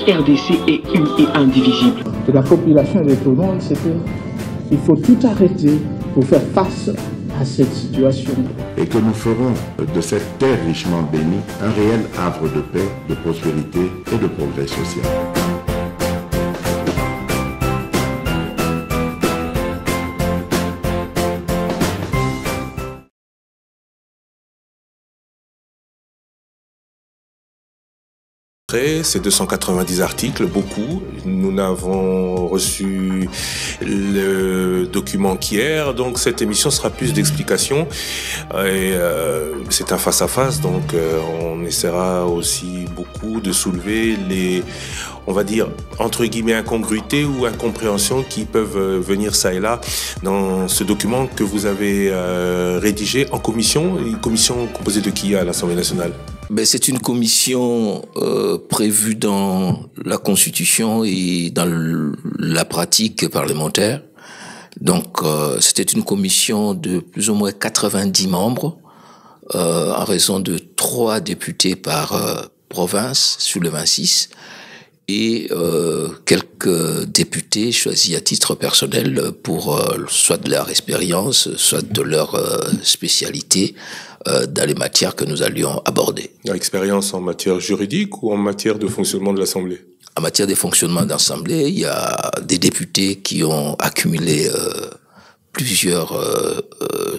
RDC est une et indivisible. De la population et de tout le monde, c'est qu'il faut tout arrêter pour faire face à cette situation. Et que nous ferons de cette terre richement bénie un réel havre de paix, de prospérité et de progrès social. C'est 290 articles, beaucoup. Nous n'avons reçu le document qu'hier, donc cette émission sera plus d'explications. C'est un face-à-face, donc on essaiera aussi beaucoup de soulever les, on va dire, entre guillemets, incongruités ou incompréhensions qui peuvent venir ça et là dans ce document que vous avez rédigé en commission. Une commission composée de qui à l'Assemblée nationale ? C'est une commission prévue dans la Constitution et dans la pratique parlementaire. Donc, c'était une commission de plus ou moins 90 membres, en raison de 3 députés par province sur le 26, et quelques députés choisis à titre personnel pour soit de leur expérience, soit de leur spécialité dans les matières que nous allions aborder. Expérience en matière juridique ou en matière de fonctionnement de l'Assemblée ? En matière de fonctionnement d'Assemblée, il y a des députés qui ont accumulé plusieurs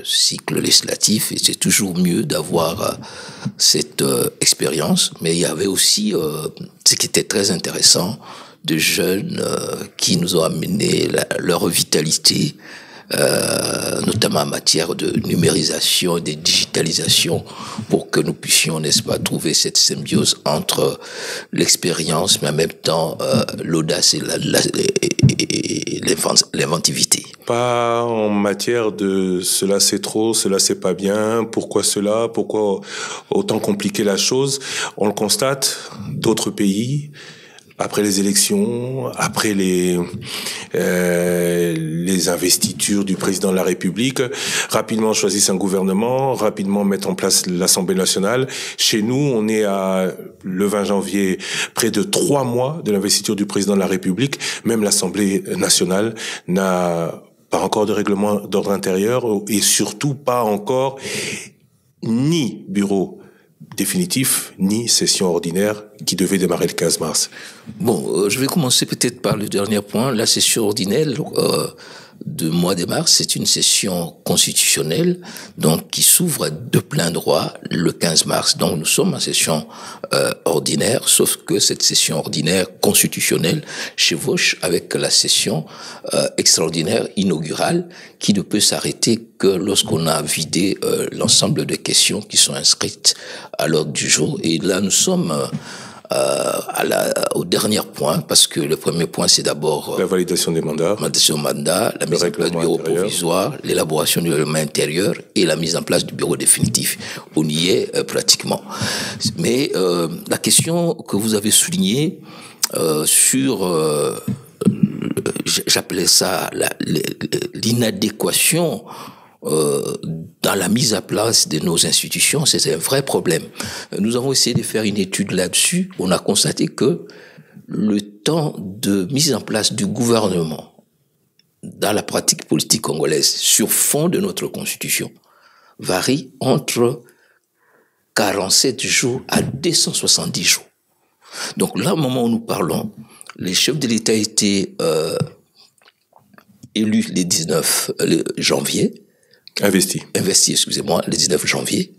cycles législatifs, et c'est toujours mieux d'avoir cette expérience. Mais il y avait aussi, ce qui était très intéressant, de jeunes qui nous ont amené leur vitalité, notamment en matière de numérisation et de digitalisation, pour que nous puissions, n'est-ce pas, trouver cette symbiose entre l'expérience, mais en même temps l'audace et l'inventivité. Pas en matière de cela c'est trop, cela c'est pas bien, pourquoi cela, pourquoi autant compliquer la chose. On le constate, d'autres pays, après les élections, après les investitures du président de la République, rapidement choisissent un gouvernement, rapidement mettent en place l'Assemblée nationale. Chez nous, on est le 20 janvier, près de 3 mois de l'investiture du président de la République. Même l'Assemblée nationale n'a pas encore de règlement d'ordre intérieur et surtout pas encore ni bureau définitif, ni session ordinaire qui devait démarrer le 15 mars. Je vais commencer peut-être par le dernier point. La session ordinaire de mois de mars, c'est une session constitutionnelle, donc qui s'ouvre de plein droit le 15 mars. Donc nous sommes en session ordinaire, sauf que cette session ordinaire constitutionnelle chevauche avec la session extraordinaire inaugurale, qui ne peut s'arrêter que lorsqu'on a vidé l'ensemble des questions qui sont inscrites à l'ordre du jour. Et là, nous sommes au dernier point, parce que le premier point, c'est d'abord la validation des mandats, la mise en place du bureau provisoire, l'élaboration du règlement intérieur et la mise en place du bureau définitif. On y est pratiquement. Mais la question que vous avez soulignée sur, j'appelais ça l'inadéquation dans la mise à place de nos institutions, c'est un vrai problème. Nous avons essayé de faire une étude là-dessus. On a constaté que le temps de mise en place du gouvernement dans la pratique politique congolaise sur fond de notre constitution varie entre 47 jours à 270 jours. Donc là, au moment où nous parlons, les chefs de l'État étaient élus le 19 janvier. Investi, excusez-moi, le 19 janvier.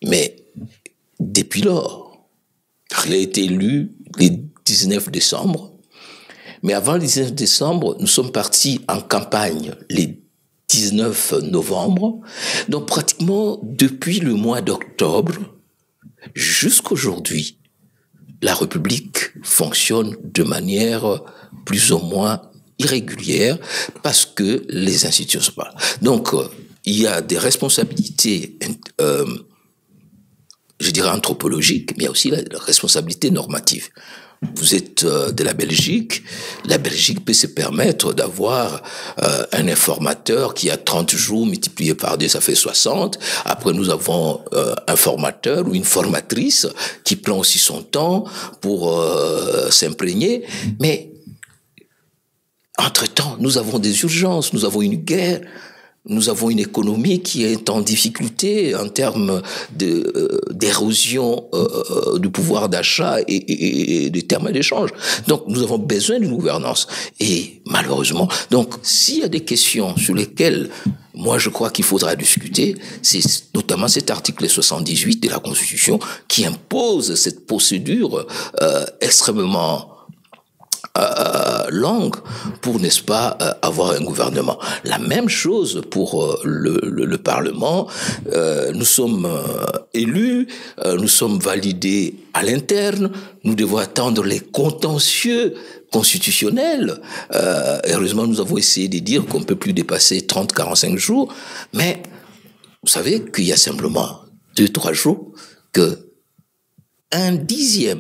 Mais depuis lors, il a été élu le 19 décembre. Mais avant le 19 décembre, nous sommes partis en campagne le 19 novembre. Donc pratiquement depuis le mois d'octobre jusqu'aujourd'hui, la République fonctionne de manière plus ou moins irrégulière parce que les institutions sont pas là. Donc, il y a des responsabilités, je dirais anthropologiques, mais il y a aussi la responsabilité normative. vous êtes de la Belgique peut se permettre d'avoir un informateur qui a 30 jours multiplié par 2, ça fait 60. Après, nous avons un formateur ou une formatrice qui prend aussi son temps pour s'imprégner. Mais, entre-temps, nous avons des urgences, nous avons une guerre, nous avons une économie qui est en difficulté en termes d'érosion du pouvoir d'achat et des termes d'échange. Donc, nous avons besoin d'une gouvernance. Et malheureusement, donc, s'il y a des questions sur lesquelles moi je crois qu'il faudra discuter, c'est notamment cet article 78 de la Constitution qui impose cette procédure extrêmement longue pour, n'est-ce pas, avoir un gouvernement. La même chose pour le Parlement. Nous sommes élus, nous sommes validés à l'interne, nous devons attendre les contentieux constitutionnels. Heureusement, nous avons essayé de dire qu'on ne peut plus dépasser 30-45 jours, mais vous savez qu'il y a simplement 2-3 jours que 1/10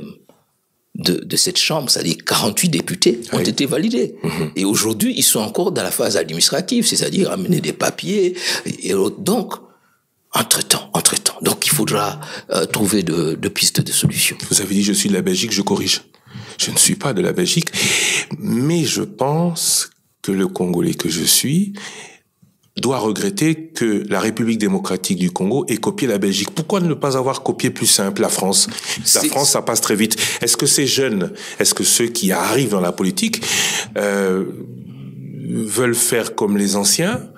de cette chambre, c'est-à-dire 48 députés, ont été validés. Et aujourd'hui, ils sont encore dans la phase administrative, c'est-à-dire amener des papiers. Et donc, entre-temps. Donc, il faudra trouver de pistes de solutions. Vous avez dit, je suis de la Belgique, je corrige. Je ne suis pas de la Belgique, mais je pense que le Congolais que je suis doit regretter que la République démocratique du Congo ait copié la Belgique. Pourquoi ne pas avoir copié plus simple la France? La France, ça passe très vite. Est-ce que ces jeunes, est-ce que ceux qui arrivent dans la politique veulent faire comme les anciens,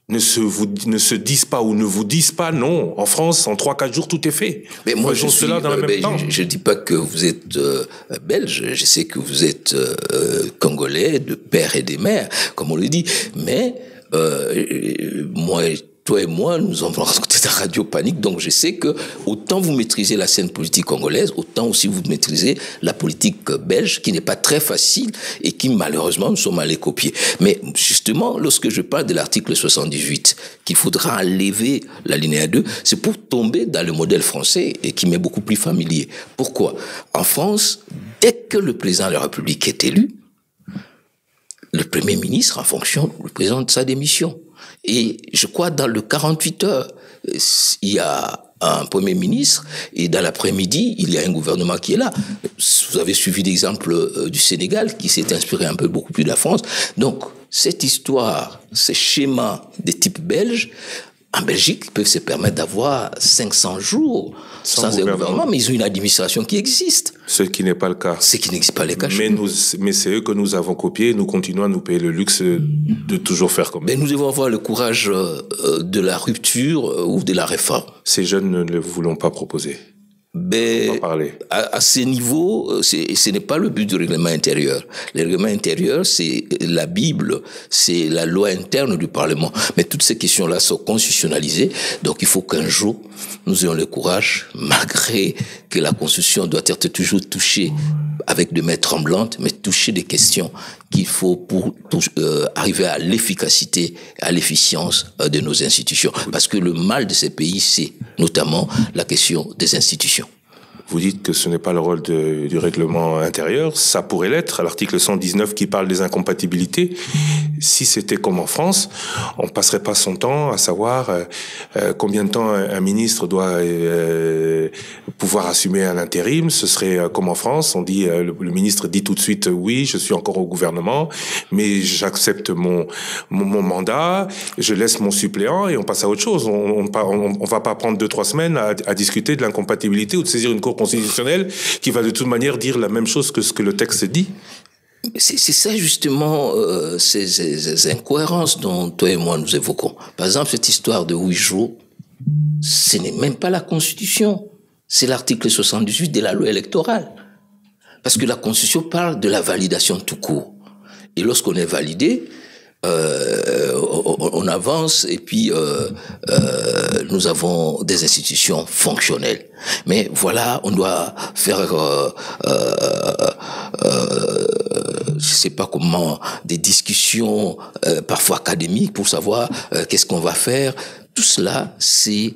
ne se disent pas ou ne vous disent pas non, en France, en 3-4 jours, tout est fait? Mais moi, je suis cela dans le même temps. Je dis pas que vous êtes belge, je sais que vous êtes congolais de père et de mère, comme on le dit, mais toi et moi, nous avons rencontré la radio Panique, donc je sais que autant vous maîtrisez la scène politique congolaise, autant aussi vous maîtrisez la politique belge, qui n'est pas très facile et qui, malheureusement, nous sommes allés copier. Mais justement, lorsque je parle de l'article 78, qu'il faudra enlever l'alinéa 2, c'est pour tomber dans le modèle français et qui m'est beaucoup plus familier. Pourquoi? En France, dès que le président de la République est élu, le Premier ministre, en fonction, le président de sa démission. Et je crois dans le 48 heures, il y a un Premier ministre et dans l'après-midi, il y a un gouvernement qui est là. Vous avez suivi l'exemple du Sénégal qui s'est inspiré un peu beaucoup plus de la France. Donc, cette histoire, ces schémas de type belge, en Belgique, ils peuvent se permettre d'avoir 500 jours sans un gouvernement, mais ils ont une administration qui existe. Ce qui n'est pas le cas. Ce qui n'existe pas le cas. Mais c'est eux que nous avons copiés et nous continuons à nous payer le luxe de toujours faire comme eux. Mais nous devons avoir le courage de la rupture ou de la réforme. Ces jeunes ne le voulons pas proposer. À ces niveaux, ce n'est pas le but du règlement intérieur. Le règlement intérieur, c'est la Bible, c'est la loi interne du Parlement. Mais toutes ces questions-là sont constitutionnalisées. Donc il faut qu'un jour, nous ayons le courage, malgré que la Constitution doit être toujours touchée avec des mains tremblantes, mais toucher des questions qu'il faut pour arriver à l'efficacité, à l'efficience de nos institutions. Parce que le mal de ces pays, c'est notamment la question des institutions. Vous dites que ce n'est pas le rôle du règlement intérieur. Ça pourrait l'être, à l'article 119 qui parle des incompatibilités. Si c'était comme en France, on passerait pas son temps à savoir combien de temps un ministre doit pouvoir assumer un intérim. Ce serait comme en France, on dit le ministre dit tout de suite oui, je suis encore au gouvernement, mais j'accepte mon mandat, je laisse mon suppléant et on passe à autre chose. On va pas prendre 2-3 semaines à discuter de l'incompatibilité ou de saisir une cour constitutionnelle qui va de toute manière dire la même chose que ce que le texte dit. C'est ça justement, ces incohérences dont toi et moi nous évoquons. Par exemple, cette histoire de 8 jours, ce n'est même pas la Constitution, c'est l'article 78 de la loi électorale. Parce que la Constitution parle de la validation tout court. Et lorsqu'on est validé, on avance et puis nous avons des institutions fonctionnelles. Mais voilà, on doit faire je sais pas comment, des discussions parfois académiques pour savoir qu'est-ce qu'on va faire. Tout cela, c'est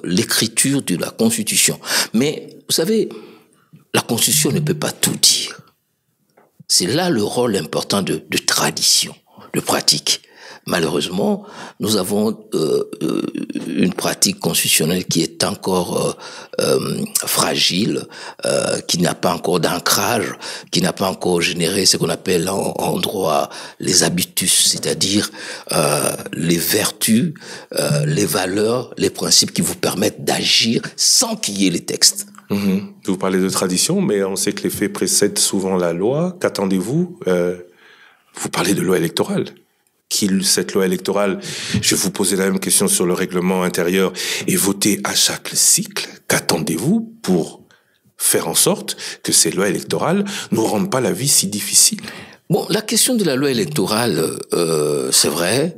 l'écriture de la Constitution. Mais vous savez, la Constitution ne peut pas tout dire. C'est là le rôle important de tradition, de pratique. Malheureusement, nous avons une pratique constitutionnelle qui est encore fragile, qui n'a pas encore d'ancrage, qui n'a pas encore généré ce qu'on appelle en droit les habitus, c'est-à-dire les vertus, les valeurs, les principes qui vous permettent d'agir sans qu'il y ait les textes. Vous parlez de tradition, mais on sait que les faits précèdent souvent la loi. Qu'attendez-vous Vous parlez de loi électorale. Cette loi électorale, je vais vous poser la même question sur le règlement intérieur, est votée à chaque cycle. Qu'attendez-vous pour faire en sorte que ces lois électorales ne rendent pas la vie si difficile? Bon, la question de la loi électorale, c'est vrai.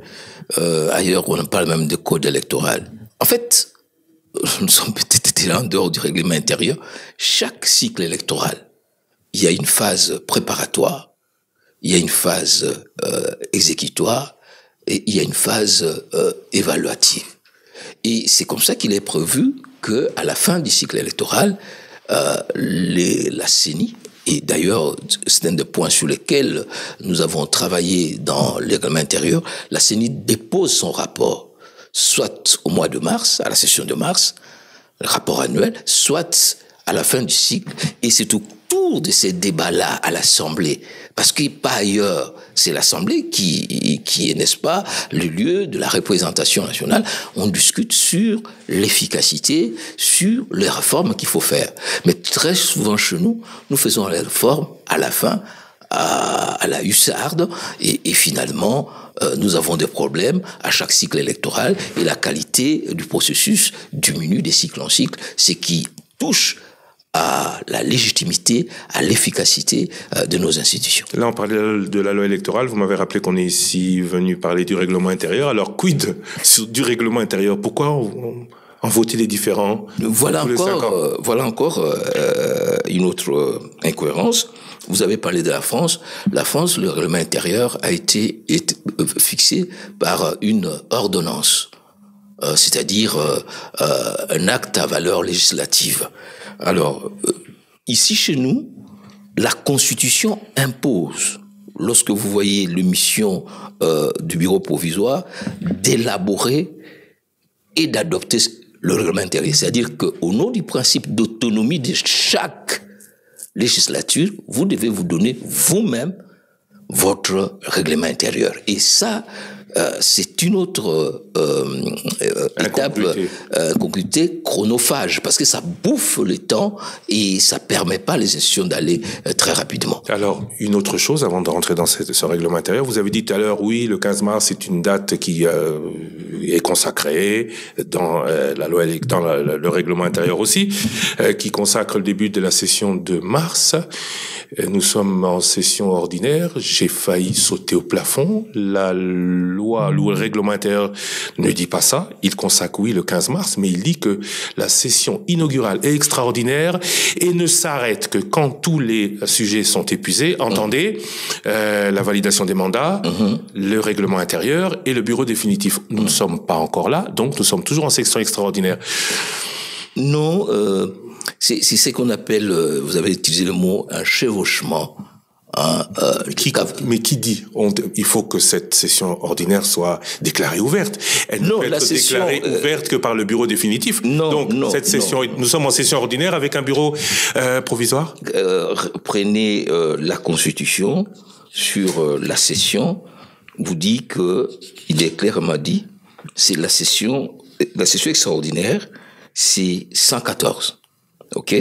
Ailleurs, on parle même de code électoral. En fait, nous sommes peut-être en dehors du règlement intérieur. Chaque cycle électoral, il y a une phase préparatoire, il y a une phase exécutoire et il y a une phase évaluative. Et c'est comme ça qu'il est prévu que, à la fin du cycle électoral, la CENI, et d'ailleurs c'est un des points sur lesquels nous avons travaillé dans le règlement intérieur, la CENI dépose son rapport, soit au mois de mars, à la session de mars, le rapport annuel, soit à la fin du cycle, et c'est autour de ces débats-là à l'Assemblée, parce que par ailleurs, c'est l'Assemblée qui est, n'est-ce pas, le lieu de la représentation nationale. On discute sur l'efficacité, sur les réformes qu'il faut faire. Mais très souvent chez nous, nous faisons les réformes à la fin, à la hussarde, et finalement, nous avons des problèmes à chaque cycle électoral, et la qualité du processus diminue de cycle en cycle, ce qui touche à la légitimité, à l'efficacité de nos institutions. Là, on parlait de la loi électorale. Vous m'avez rappelé qu'on est ici venu parler du règlement intérieur. Alors, quid du règlement intérieur? Pourquoi en voter les différents? Voilà encore une autre incohérence. Vous avez parlé de la France. La France, le règlement intérieur a été fixé par une ordonnance, c'est-à-dire un acte à valeur législative. Alors, ici chez nous, la Constitution impose, lorsque vous voyez les missions du bureau provisoire, d'élaborer et d'adopter le règlement intérieur. C'est-à-dire qu'au nom du principe d'autonomie de chaque législature, vous devez vous donner vous-même votre règlement intérieur. Et ça, c'est une autre étape, incongruité chronophage, parce que ça bouffe le temps et ça permet pas les institutions d'aller très rapidement. Alors, une autre chose, avant de rentrer dans ce règlement intérieur, vous avez dit tout à l'heure, oui, le 15 mars, c'est une date qui est consacrée dans la loi, dans le règlement intérieur aussi, qui consacre le début de la session de mars. Nous sommes en session ordinaire. J'ai failli sauter au plafond. La loi, le règlement intérieur ne dit pas ça. Il consacre, oui, le 15 mars, mais il dit que la session inaugurale est extraordinaire et ne s'arrête que quand tous les sujets sont épuisés. Entendez, la validation des mandats, le règlement intérieur et le bureau définitif. Nous ne sommes pas encore là, donc nous sommes toujours en session extraordinaire. Non, c'est ce qu'on appelle, vous avez utilisé le mot, un chevauchement. Mais qui dit il faut que cette session ordinaire soit déclarée ouverte? Elle ne peut être déclarée ouverte que par le bureau définitif. Cette session, nous sommes en session ordinaire avec un bureau provisoire. Prenez la Constitution sur la session. Vous dit que il est clairement dit, c'est la session extraordinaire, c'est 114. OK?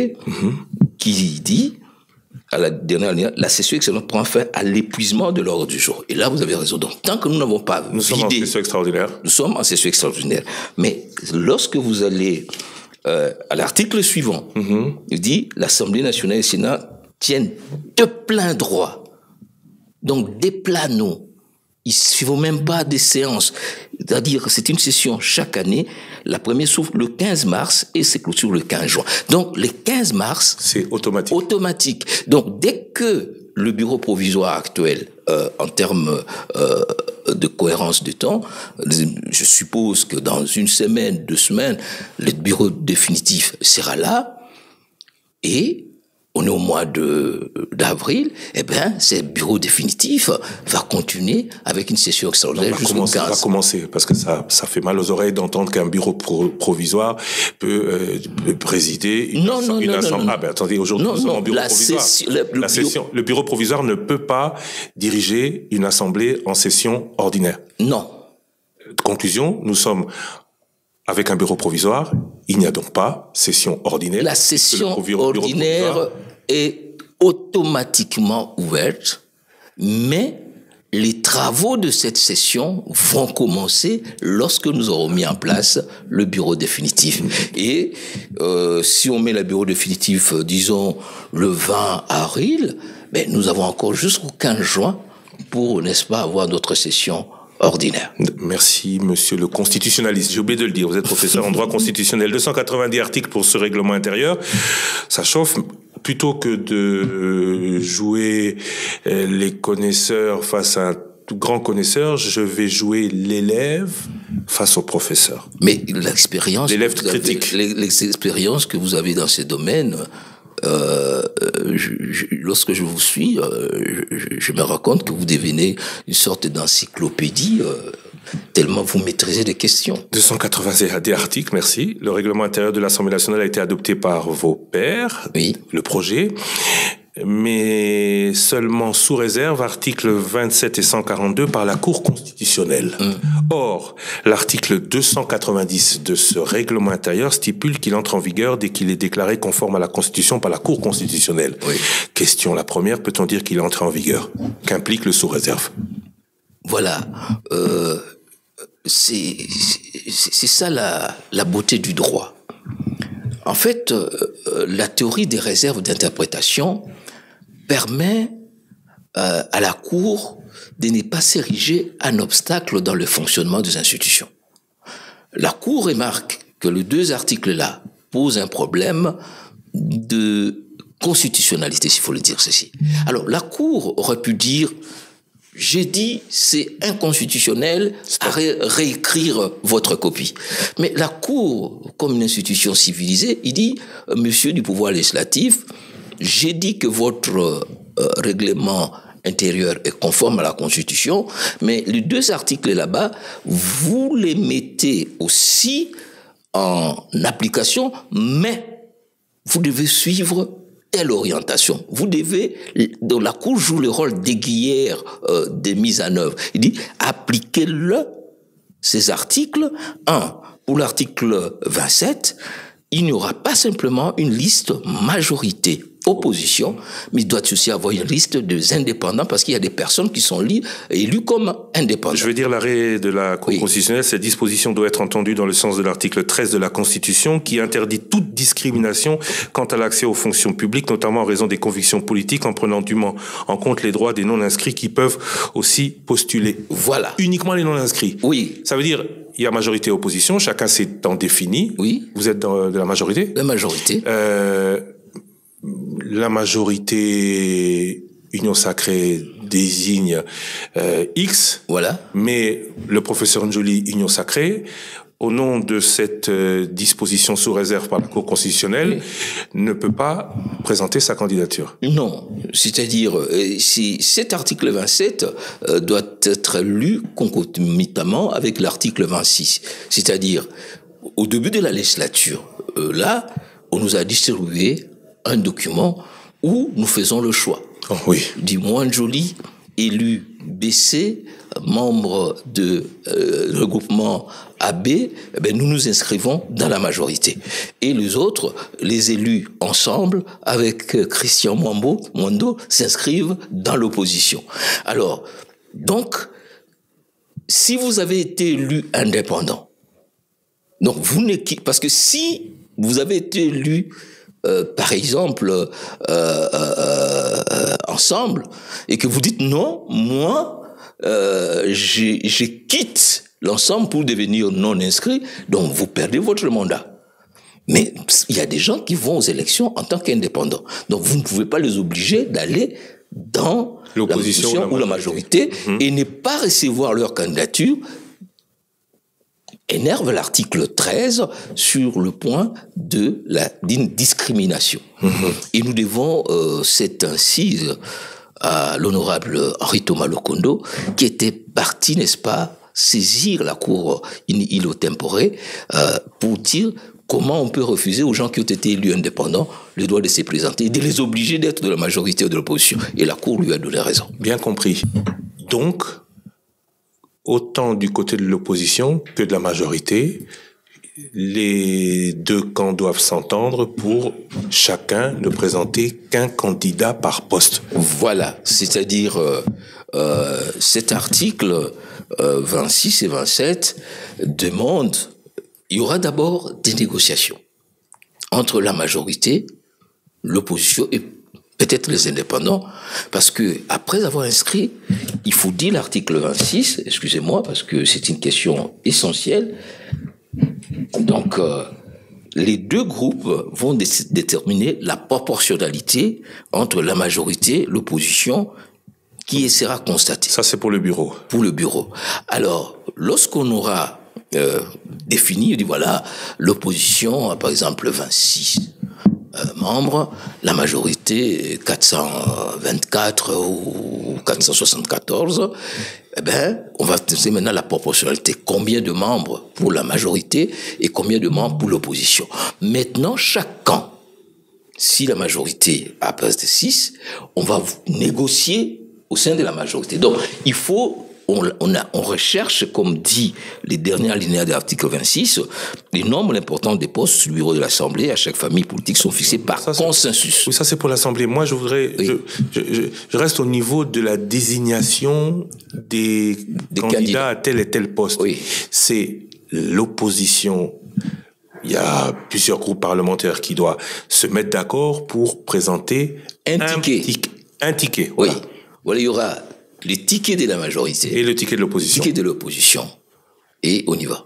Qui dit, à la dernière ligne, la session extraordinaire prend fin à l'épuisement de l'ordre du jour. Et là, vous avez raison. Donc, tant que nous n'avons pas Nous sommes en session extraordinaire. Nous sommes en session extraordinaire. Mais lorsque vous allez à l'article suivant, il dit, l'Assemblée nationale et le Sénat tiennent de plein droit. Donc, des planos. Il ne suffit même pas des séances. C'est-à-dire, c'est une session chaque année. La première s'ouvre le 15 mars et se clôture le 15 juin. Donc, le 15 mars... C'est automatique. Automatique. Donc, dès que le bureau provisoire actuel, en termes de cohérence de temps, je suppose que dans une semaine, 2 semaines, le bureau définitif sera là et on est au mois d'avril, eh bien, ce bureau définitif va continuer avec une session extraordinaire jusqu'au 15. Va commencer, parce que ça fait mal aux oreilles d'entendre qu'un bureau provisoire peut présider une assemblée. Ah ben attendez, aujourd'hui nous sommes en bureau provisoire. Le bureau provisoire ne peut pas diriger une assemblée en session ordinaire. Non. Conclusion, nous sommes avec un bureau provisoire, il n'y a donc pas session ordinaire. La session ordinaire est automatiquement ouverte, mais les travaux de cette session vont commencer lorsque nous aurons mis en place le bureau définitif. Et si on met le bureau définitif, disons, le 20 avril, ben, nous avons encore jusqu'au 15 juin pour, n'est-ce pas, avoir notre session ordinaire. Merci, monsieur le constitutionnaliste. J'ai oublié de le dire. Vous êtes professeur en droit constitutionnel. 290 articles pour ce règlement intérieur. Ça chauffe. Plutôt que de jouer les connaisseurs face à un grand connaisseur, je vais jouer l'élève face au professeur. Mais l'expérience... L'élève critique. L'expérience que vous avez dans ces domaines... lorsque je vous suis, je me rends compte que vous devenez une sorte d'encyclopédie, tellement vous maîtrisez les questions. 280 articles, merci. Le règlement intérieur de l'Assemblée nationale a été adopté par vos pairs, oui. Le projet, mais seulement sous réserve, articles 27 et 142 par la Cour constitutionnelle. Or, l'article 290 de ce règlement intérieur stipule qu'il entre en vigueur dès qu'il est déclaré conforme à la Constitution par la Cour constitutionnelle. Oui. Question, la première, peut-on dire qu'il est entré en vigueur? Qu'implique le sous-réserve? Voilà. C'est ça la beauté du droit. En fait, la théorie des réserves d'interprétation permet à la Cour de ne pas s'ériger un obstacle dans le fonctionnement des institutions. La Cour remarque que les deux articles-là posent un problème de constitutionnalité, s'il faut le dire ceci. Alors, la Cour aurait pu dire... J'ai dit, c'est inconstitutionnel à réécrire votre copie. Mais la Cour, comme une institution civilisée, il dit, monsieur du pouvoir législatif, j'ai dit que votre règlement intérieur est conforme à la Constitution, mais les deux articles là-bas, vous les mettez aussi en application, mais vous devez suivre telle orientation. Vous devez, dans la Cour joue le rôle d'aiguillère des mises en œuvre. Il dit, appliquez-le, ces articles. Pour l'article 27, il n'y aura pas simplement une liste majorité opposition, mais il doit aussi avoir une liste des indépendants parce qu'il y a des personnes qui sont élues comme indépendants. Je vais dire l'arrêt de la Cour constitutionnelle. Cette disposition doit être entendue dans le sens de l'article 13 de la Constitution qui interdit toute discrimination quant à l'accès aux fonctions publiques, notamment en raison des convictions politiques, en prenant dûment en compte les droits des non-inscrits qui peuvent aussi postuler. Voilà. Uniquement les non-inscrits. Oui. Ça veut dire, il y a majorité et opposition, chacun s'est défini. Oui. Vous êtes de la majorité? La majorité. La majorité Union Sacrée désigne X, voilà. Mais le professeur Njoli, Union Sacrée, au nom de cette disposition sous réserve par la Cour constitutionnelle, ne peut pas présenter sa candidature. Non, c'est-à-dire, si cet article 27 doit être lu concomitamment avec l'article 26, c'est-à-dire, au début de la législature, là, on nous a distribué un document où nous faisons le choix. Oh, oui. Du Njoli, élu BC, membre de regroupement AB, nous nous inscrivons dans la majorité. Et les autres, les élus ensemble, avec Christian Mondo, s'inscrivent dans l'opposition. Alors, donc, si vous avez été élu indépendant, donc parce que si vous avez été élu par exemple, ensemble, et que vous dites non, moi, je quitte l'ensemble pour devenir non inscrit, donc vous perdez votre mandat. Mais il y a des gens qui vont aux élections en tant qu'indépendants. Donc vous ne pouvez pas les obliger d'aller dans l'opposition ou la majorité et ne pas recevoir leur candidature énerve l'article 13 sur le point d'une discrimination. Et nous devons cette incise à l'honorable Henri Thomas Lokondo, qui était parti, n'est-ce pas, saisir la cour in illo tempore pour dire comment on peut refuser aux gens qui ont été élus indépendants le droit de se présenter et de les obliger d'être de la majorité ou de l'opposition. Et la cour lui a donné raison. Bien compris. Donc, autant du côté de l'opposition que de la majorité, les deux camps doivent s'entendre pour chacun ne présenter qu'un candidat par poste. Voilà, c'est-à-dire cet article 26 et 27 demande, il y aura d'abord des négociations entre la majorité, l'opposition et peut-être les indépendants, parce que après avoir inscrit, il faut dire l'article 26, excusez-moi, parce que c'est une question essentielle. Donc, les deux groupes vont déterminer la proportionnalité entre la majorité, l'opposition, qui sera constatée. Ça, c'est pour le bureau. Pour le bureau. Alors, lorsqu'on aura défini, on dit voilà, l'opposition a par exemple 26 membres, la majorité 424 ou 474, eh ben, on va tester maintenant la proportionnalité. Combien de membres pour la majorité et combien de membres pour l'opposition. Maintenant, chaque camp, si la majorité a plus de 6, on va négocier au sein de la majorité. Donc, il faut, on recherche, comme dit les derniers alinéas de l'article 26, les nombres importants des postes sur le bureau de l'Assemblée à chaque famille politique sont fixés par consensus. Oui, ça c'est pour l'Assemblée. Moi, je voudrais, oui. je reste au niveau de la désignation des candidats à tel et tel poste. Oui. C'est l'opposition. Il y a plusieurs groupes parlementaires qui doivent se mettre d'accord pour présenter un ticket. Voilà. Oui. Voilà, il y aura les tickets de la majorité. Et le ticket de l'opposition. Ticket de l'opposition. Et on y va.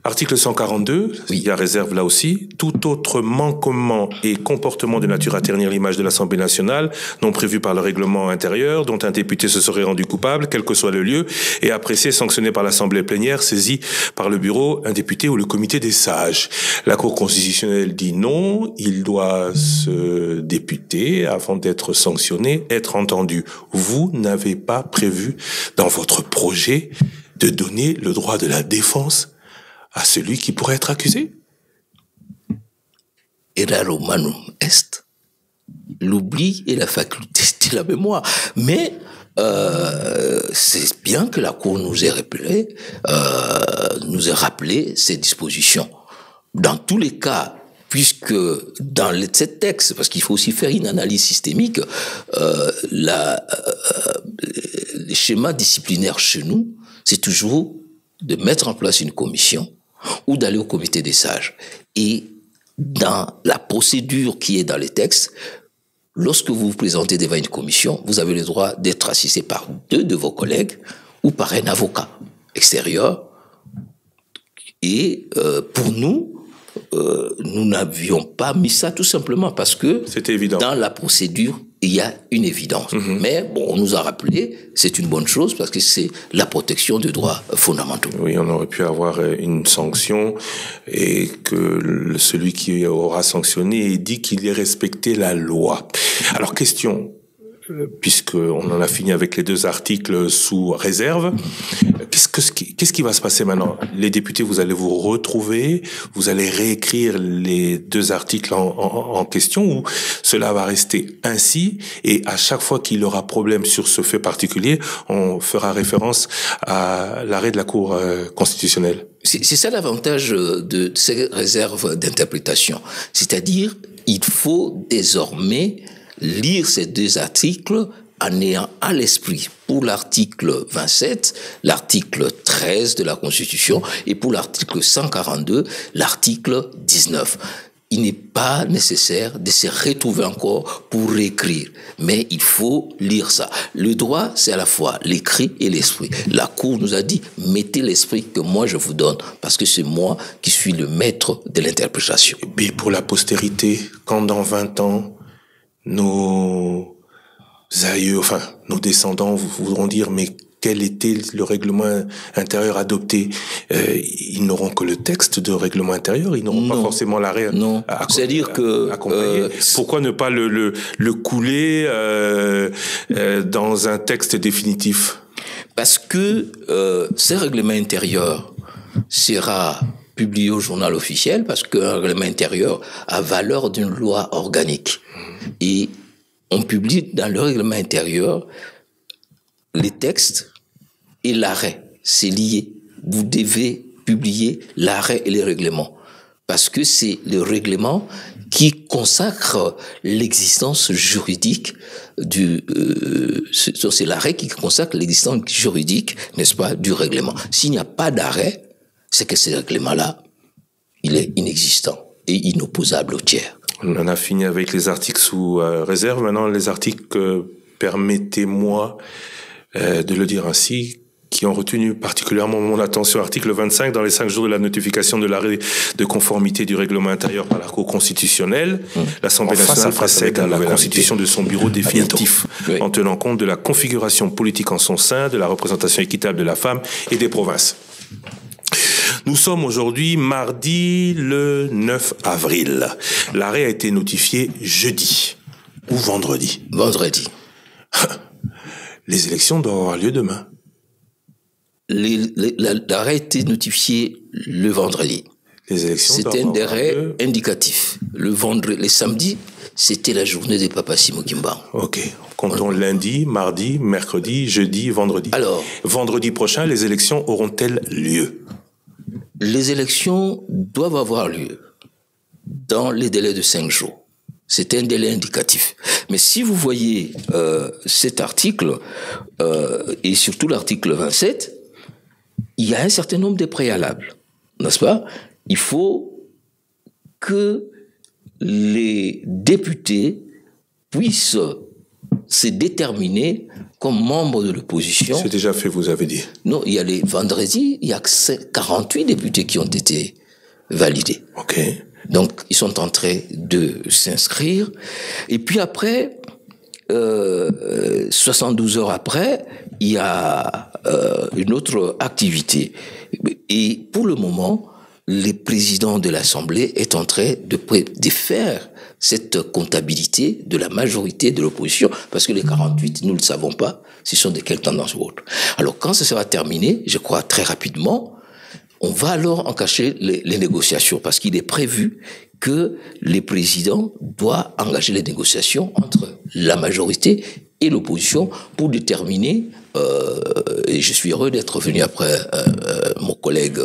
Article 142, oui. Il y a réserve là aussi. Tout autre manquement et comportement de nature à ternir l'image de l'Assemblée nationale, non prévu par le règlement intérieur, dont un député se serait rendu coupable, quel que soit le lieu, et apprécié, sanctionné par l'Assemblée plénière, saisie par le bureau, un député ou le comité des sages. La Cour constitutionnelle dit non, il doit ce député, avant d'être sanctionné, être entendu. Vous n'avez pas prévu dans votre projet de donner le droit de la défense à celui qui pourrait être accusé. Errare humanum est. L'oubli est la faculté de la mémoire. Mais c'est bien que la Cour nous ait rappelé ces dispositions. Dans tous les cas, puisque dans ces textes, parce qu'il faut aussi faire une analyse systémique, les schémas disciplinaires chez nous, c'est toujours de mettre en place une commission ou d'aller au comité des sages. Et dans la procédure qui est dans les textes, lorsque vous vous présentez devant une commission, vous avez le droit d'être assisté par 2 de vos collègues ou par un avocat extérieur. Et pour nous n'avions pas mis ça tout simplement parce que c'était évident. Dans la procédure, il y a une évidence. Mais bon, on nous a rappelé, c'est une bonne chose parce que c'est la protection des droits fondamentaux. Oui, on aurait pu avoir une sanction et que celui qui aura sanctionné ait dit qu'il ait respecté la loi. Alors, question, puisqu'on en a fini avec les 2 articles sous réserve, qu'est-ce qui va se passer maintenant? Les députés, vous allez vous retrouver, vous allez réécrire les 2 articles en question, ou cela va rester ainsi, et à chaque fois qu'il aura problème sur ce fait particulier, on fera référence à l'arrêt de la Cour constitutionnelle? C'est ça l'avantage de ces réserves d'interprétation. C'est-à-dire, il faut désormais lire ces 2 articles en ayant à l'esprit, pour l'article 27, l'article 13 de la Constitution, et pour l'article 142, l'article 19. Il n'est pas nécessaire de se retrouver encore pour réécrire, mais il faut lire ça. Le droit, c'est à la fois l'écrit et l'esprit. La Cour nous a dit, mettez l'esprit que moi je vous donne, parce que c'est moi qui suis le maître de l'interprétation. Mais pour la postérité, quand dans 20 ans, nos aïeux, enfin, nos descendants voudront dire, mais quel était le règlement intérieur adopté. Ils n'auront que le texte de règlement intérieur, ils n'auront pas forcément l'arrêt à accompagner. Pourquoi ne pas le couler dans un texte définitif? Parce que ce règlement intérieur sera publié au journal officiel, parce qu'un règlement intérieur a valeur d'une loi organique. Et on publie dans le règlement intérieur les textes et l'arrêt. C'est lié. Vous devez publier l'arrêt et les règlements. Parce que c'est le règlement qui consacre l'existence juridique c'est l'arrêt qui consacre l'existence juridique, n'est-ce pas, du règlement. S'il n'y a pas d'arrêt, c'est que ce règlement-là, il est inexistant et inopposable au tiers. On en a fini avec les articles sous réserve. Maintenant, les articles, permettez-moi de le dire ainsi, qui ont retenu particulièrement mon attention. Article 25, dans les 5 jours de la notification de l'arrêt de conformité du règlement intérieur par la Cour constitutionnelle, l'Assemblée nationale procède à la constitution de son bureau définitif, en tenant compte de la configuration politique en son sein, de la représentation équitable de la femme et des provinces. Nous sommes aujourd'hui mardi le 9 avril. L'arrêt a été notifié jeudi ou vendredi. Vendredi. Les élections doivent avoir lieu demain. L'arrêt a été notifié le vendredi. Les élections c'était un arrêt indicatif. Les samedis, c'était la journée des Papa Simo Kimba. Ok. Comptons lundi, mardi, mercredi, jeudi, vendredi. Alors, vendredi prochain, les élections auront-elles lieu? Les élections doivent avoir lieu dans les délais de 5 jours. C'est un délai indicatif. Mais si vous voyez cet article, et surtout l'article 27, il y a un certain nombre de préalables, n'est-ce pas? Il faut que les députés puissent se déterminer comme membres de l'opposition. C'est déjà fait, vous avez dit. Non, il y a les vendredis, il y a 48 députés qui ont été validés. Ok. Donc, ils sont en train de s'inscrire. Et puis après, 72 heures après, il y a une autre activité. Et pour le moment, le président de l'Assemblée est en train de faire cette comptabilité de la majorité de l'opposition, parce que les 48, nous ne le savons pas, ce sont de quelle tendance ou autre. Alors, quand ça sera terminé, je crois très rapidement, on va alors engager les négociations, parce qu'il est prévu que le président doit engager les négociations entre la majorité et l'opposition pour déterminer, et je suis heureux d'être venu après mon collègue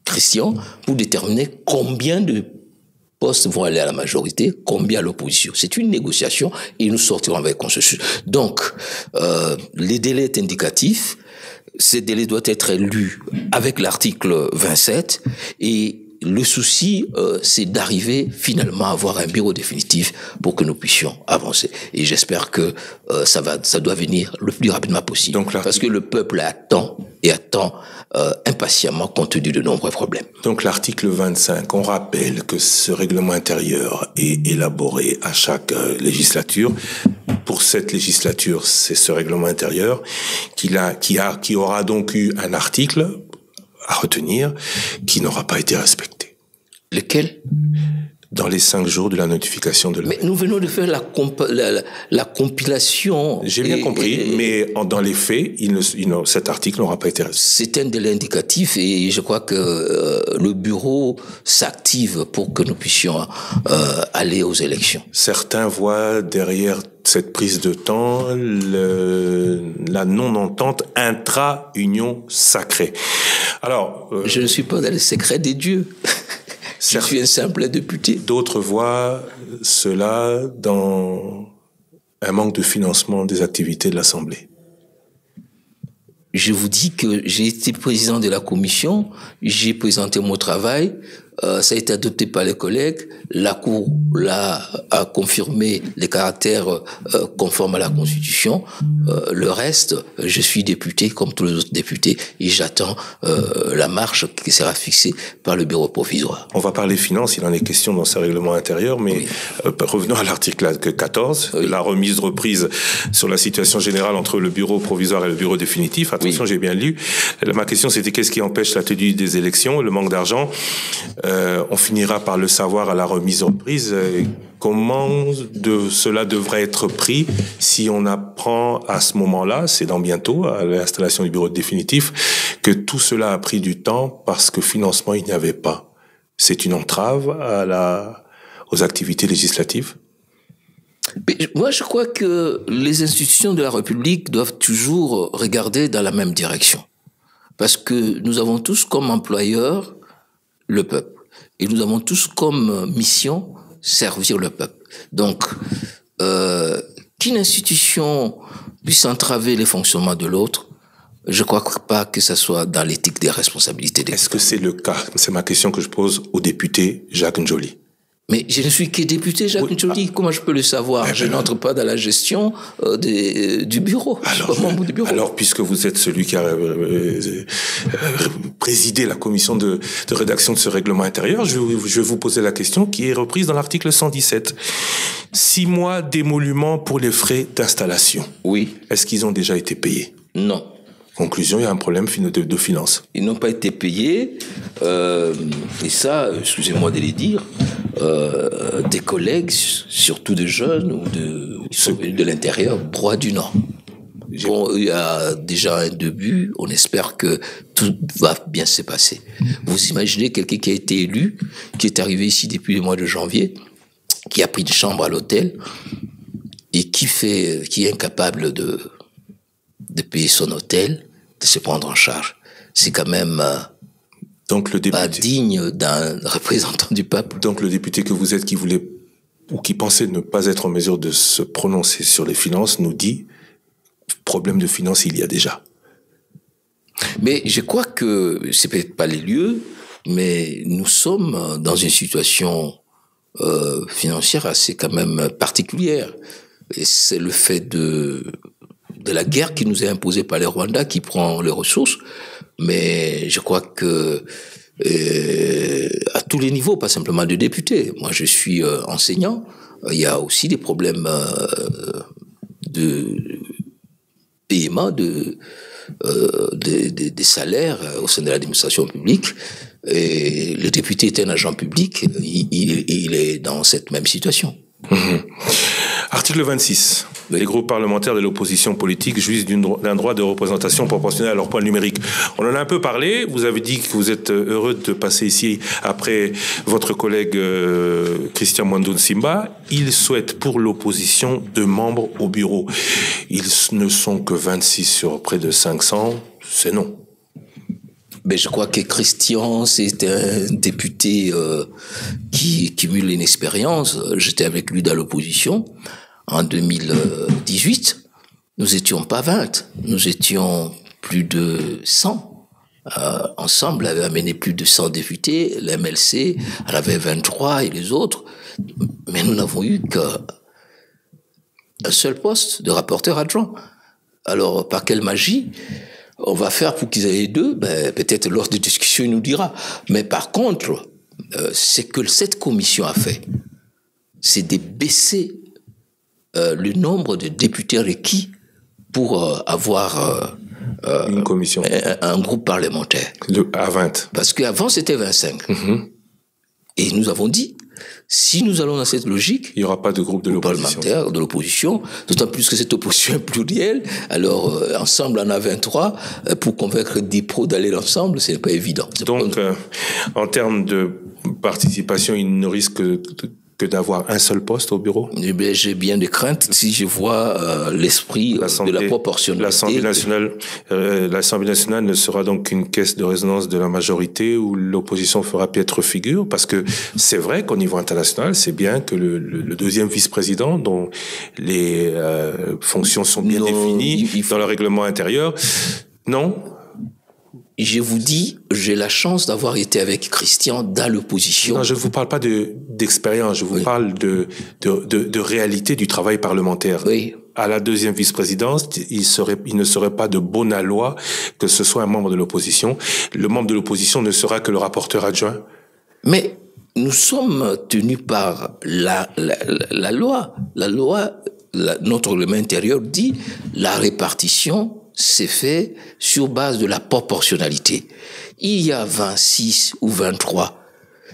Christian, pour déterminer combien de postes vont aller à la majorité, combien à l'opposition. C'est une négociation et nous sortirons avec consensus. Donc, les délais indicatifs, ces délais doivent être lus avec l'article 27 et le souci, c'est d'arriver finalement à avoir un bureau définitif pour que nous puissions avancer. Et j'espère que ça doit venir le plus rapidement possible. Donc, parce que le peuple attend impatiemment compte tenu de nombreux problèmes. Donc l'article 25, on rappelle que ce règlement intérieur est élaboré à chaque législature. Pour cette législature, c'est ce règlement intérieur qui aura donc eu un article à retenir qui n'aura pas été respecté. Lequel? Dans les 5 jours de la notification de l'arrêt. Mais nous venons de faire la compilation. J'ai bien compris, mais dans les faits, cet article n'aura pas été respecté. C'est un délai indicatif et je crois que le bureau s'active pour que nous puissions aller aux élections. Certains voient derrière cette prise de temps la non-entente intra-union sacrée. Alors, je ne suis pas dans les secrets des dieux. Je suis un simple député. D'autres voient cela dans un manque de financement des activités de l'Assemblée. Je vous dis que j'ai été président de la commission, j'ai présenté mon travail, ça a été adopté par les collègues. La Cour a confirmé les caractères conformes à la Constitution. Le reste, je suis député comme tous les autres députés et j'attends la marche qui sera fixée par le bureau provisoire. On va parler finances, il en est question dans ce règlement intérieur, mais revenons à l'article 14, la remise reprise sur la situation générale entre le bureau provisoire et le bureau définitif. Attention, j'ai bien lu. Ma question, c'était qu'est-ce qui empêche la tenue des élections, le manque d'argent. On finira par le savoir à la remise reprise. Comment cela devrait être pris si on apprend à ce moment-là, c'est dans bientôt, à l'installation du bureau définitif, que tout cela a pris du temps parce que financement il n'y avait pas. C'est une entrave aux activités législatives? Mais moi, je crois que les institutions de la République doivent toujours regarder dans la même direction. Parce que nous avons tous comme employeur le peuple. Et nous avons tous comme mission servir le peuple. Donc, qu'une institution puisse entraver les fonctionnements de l'autre, je ne crois pas que ça soit dans l'éthique des responsabilités des Est-ce que c'est le cas? C'est ma question que je pose au député Jacques N'Djoli. Mais je ne suis que député, Jacques N'Djoli. Comment je peux le savoir? Je n'entre pas dans la gestion du bureau. Je suis pas membre du bureau. Alors, puisque vous êtes celui qui a présidé la commission de rédaction de ce règlement intérieur, je vais vous poser la question qui est reprise dans l'article 117. 6 mois d'émolument pour les frais d'installation. Oui. Est-ce qu'ils ont déjà été payés? Non. Conclusion, il y a un problème de finances. Ils n'ont pas été payés. Et ça, excusez-moi de les dire, des collègues, surtout des jeunes ou de l'intérieur, broient du Nord. Bon, il y a déjà un début, on espère que tout va bien se passer. Vous imaginez quelqu'un qui a été élu, qui est arrivé ici depuis le mois de janvier, qui a pris une chambre à l'hôtel et qui est incapable de payer son hôtel, de se prendre en charge. C'est quand même donc le député, pas digne d'un représentant du peuple. Donc le député que vous êtes qui voulait ou qui pensait ne pas être en mesure de se prononcer sur les finances nous dit problème de finances il y a déjà. Mais je crois que c'est peut-être pas les lieux, mais nous sommes dans une situation financière assez quand même particulière. Et c'est le fait de la guerre qui nous est imposée par les Rwandais qui prend les ressources. Mais je crois que à tous les niveaux, pas simplement de députés. Moi, je suis enseignant. Il y a aussi des problèmes de paiement des salaires au sein de l'administration publique. Et le député est un agent public. Il est dans cette même situation. Article 26. Les groupes parlementaires de l'opposition politique jouissent d'un droit de représentation proportionnel à leur poids numérique. On en a un peu parlé. Vous avez dit que vous êtes heureux de passer ici après votre collègue Christian Mwandou Simba. Il souhaite pour l'opposition 2 membres au bureau. Ils ne sont que 26 sur près de 500. C'est non. Ben, je crois que Christian, c'est un député qui cumule une expérience. J'étais avec lui dans l'opposition en 2018. Nous étions pas 20, nous étions plus de 100. Ensemble, on avait amené plus de 100 députés. L'MLC en avait 23 et les autres. Mais nous n'avons eu qu'un seul poste de rapporteur adjoint. Alors, par quelle magie on va faire pour qu'ils aient 2, ben, peut-être lors des discussions, il nous dira. Mais par contre, ce que cette commission a fait, c'est de baisser le nombre de députés requis pour avoir une commission, un groupe parlementaire. À 20. Parce qu'avant, c'était 25. Et nous avons dit, si nous allons dans cette logique, il n'y aura pas de groupe de l'opposition. Parlementaire de l'opposition, d'autant plus que cette opposition est plurielle. Alors, ensemble, on a 23. Pour convaincre des pros d'aller ensemble, ce n'est pas évident. Donc, en termes de participation, il ne risque que d'avoir un seul poste au bureau? Eh bien, j'ai bien des craintes si je vois l'esprit de la proportionnalité. L'Assemblée nationale ne sera donc qu'une caisse de résonance de la majorité où l'opposition fera piètre figure, parce que c'est vrai qu'au niveau international, c'est bien que le deuxième vice-président, dont les fonctions sont bien définies dans le règlement intérieur, non? Je vous dis, j'ai la chance d'avoir été avec Christian dans l'opposition. Non, je ne vous parle pas d'expérience, je vous parle de réalité du travail parlementaire. Oui. À la deuxième vice-présidence, il ne serait pas de bon aloi que ce soit un membre de l'opposition. Le membre de l'opposition ne sera que le rapporteur adjoint. Mais nous sommes tenus par la loi. La loi, notre règlement intérieur dit la répartition c'est fait sur base de la proportionnalité. Il y a 26 ou 23.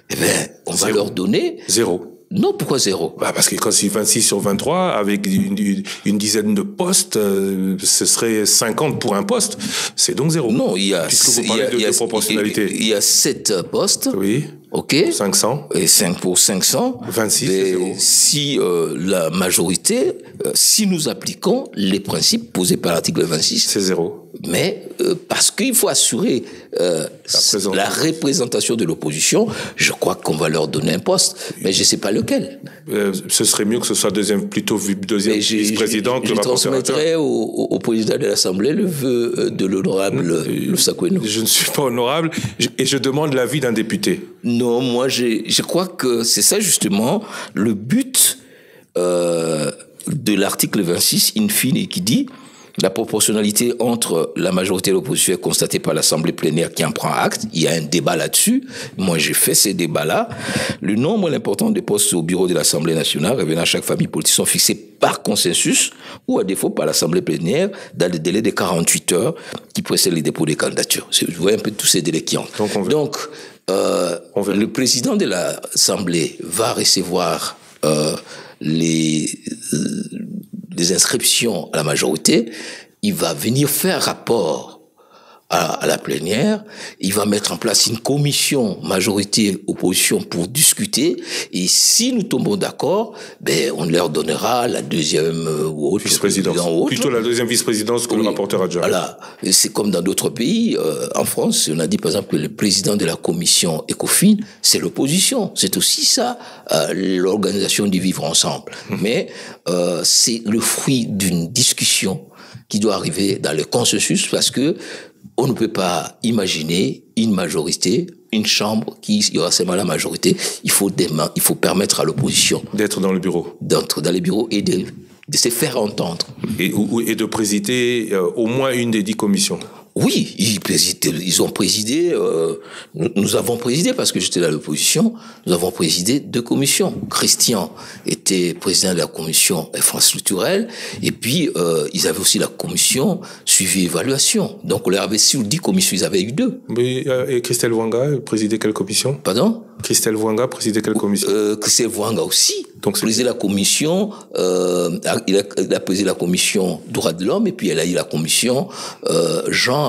Eh bien, on va leur donner... 0. Non, pourquoi 0? Parce que quand c'est 26 sur 23, avec une dizaine de postes, ce serait 50 pour un poste. C'est donc 0. Non, il y a... Puisque vous parlez de proportionnalité. Il y a 7 postes. Oui. OK. 500. Et 5 pour 500. 26, c'est 0. Si la majorité, si nous appliquons les principes posés par l'article 26... C'est 0. Mais parce qu'il faut assurer la représentation de l'opposition, je crois qu'on va leur donner un poste, mais je ne sais pas lequel. Ce serait mieux que ce soit deuxième vice-président que le rapporteur. Je transmettrai au président de l'Assemblée le vœu de l'honorable Loussa Kweno. Je ne suis pas honorable et je demande l'avis d'un député. Non, moi je crois que c'est ça justement le but de l'article 26 in fine qui dit la proportionnalité entre la majorité et l'opposition est constatée par l'Assemblée plénière qui en prend acte. Il y a un débat là-dessus. Moi, j'ai fait ces débats-là. Le nombre important de postes au bureau de l'Assemblée nationale revenant à chaque famille politique sont fixés par consensus ou à défaut par l'Assemblée plénière dans le délai de 48 heures qui précède les dépôts des candidatures. Vous voyez un peu tous ces délais qui entrent. Donc, le président de l'Assemblée va recevoir les inscriptions à la majorité, il va venir faire rapport à la plénière, il va mettre en place une commission majorité-opposition pour discuter, et si nous tombons d'accord, on leur donnera la deuxième ou autre vice-présidence. Plutôt la deuxième vice-présidence que le rapporteur adjoint. Voilà. Et c'est comme dans d'autres pays. En France, on a dit par exemple que le président de la commission ECOFIN, c'est l'opposition. C'est aussi ça, l'organisation du vivre ensemble. Mais c'est le fruit d'une discussion qui doit arriver dans le consensus parce que on ne peut pas imaginer une majorité, une chambre qui y aura seulement la majorité. Il faut permettre à l'opposition d'être dans le bureau, d'être dans les bureaux et de se faire entendre et de présider au moins une des 10 commissions. Oui, ils ont présidé, nous avons présidé parce que j'étais dans l'opposition, nous avons présidé 2 commissions. Christian était président de la commission infrastructurelle et puis ils avaient aussi la commission suivi-évaluation. Donc on leur avait sur 10 commissions, ils avaient eu 2. Mais, et Christelle Wanga présidait quelle commission? Pardon? Christelle Wanga présidait quelle commission? Christelle Wanga aussi. Donc présidait la commission, il a présidé la commission droits de l'homme et puis elle a eu la commission genre.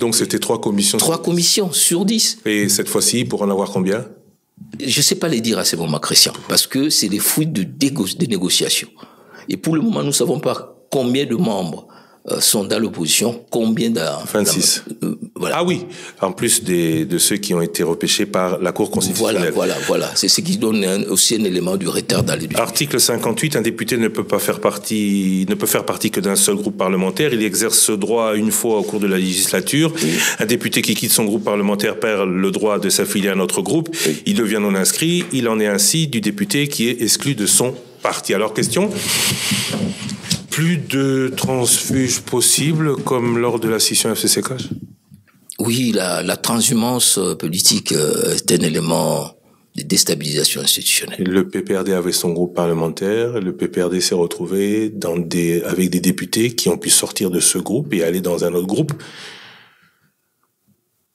Donc c'était 3 commissions. 3 commissions sur 10. Et cette fois-ci, pour en avoir combien? Je sais pas les dire à ce moment, Christian, parce que c'est des fruits de négociations. Et pour le moment, nous savons pas combien de membres sont dans l'opposition, combien 26. Voilà. Ah oui, en plus de ceux qui ont été repêchés par la Cour constitutionnelle. Voilà. C'est ce qui donne aussi un élément du retard dans les discussions. Article 58, un député ne peut faire partie que d'un seul groupe parlementaire. Il exerce ce droit une fois au cours de la législature. Oui. Un député qui quitte son groupe parlementaire perd le droit de s'affilier à notre groupe. Oui. Il devient non inscrit. Il en est ainsi du député qui est exclu de son parti. Alors, question? Plus de transfuges possibles comme lors de la scission FCCK? Oui, la transhumance politique est un élément de déstabilisation institutionnelle. Le PPRD avait son groupe parlementaire, le PPRD s'est retrouvé avec des députés qui ont pu sortir de ce groupe et aller dans un autre groupe.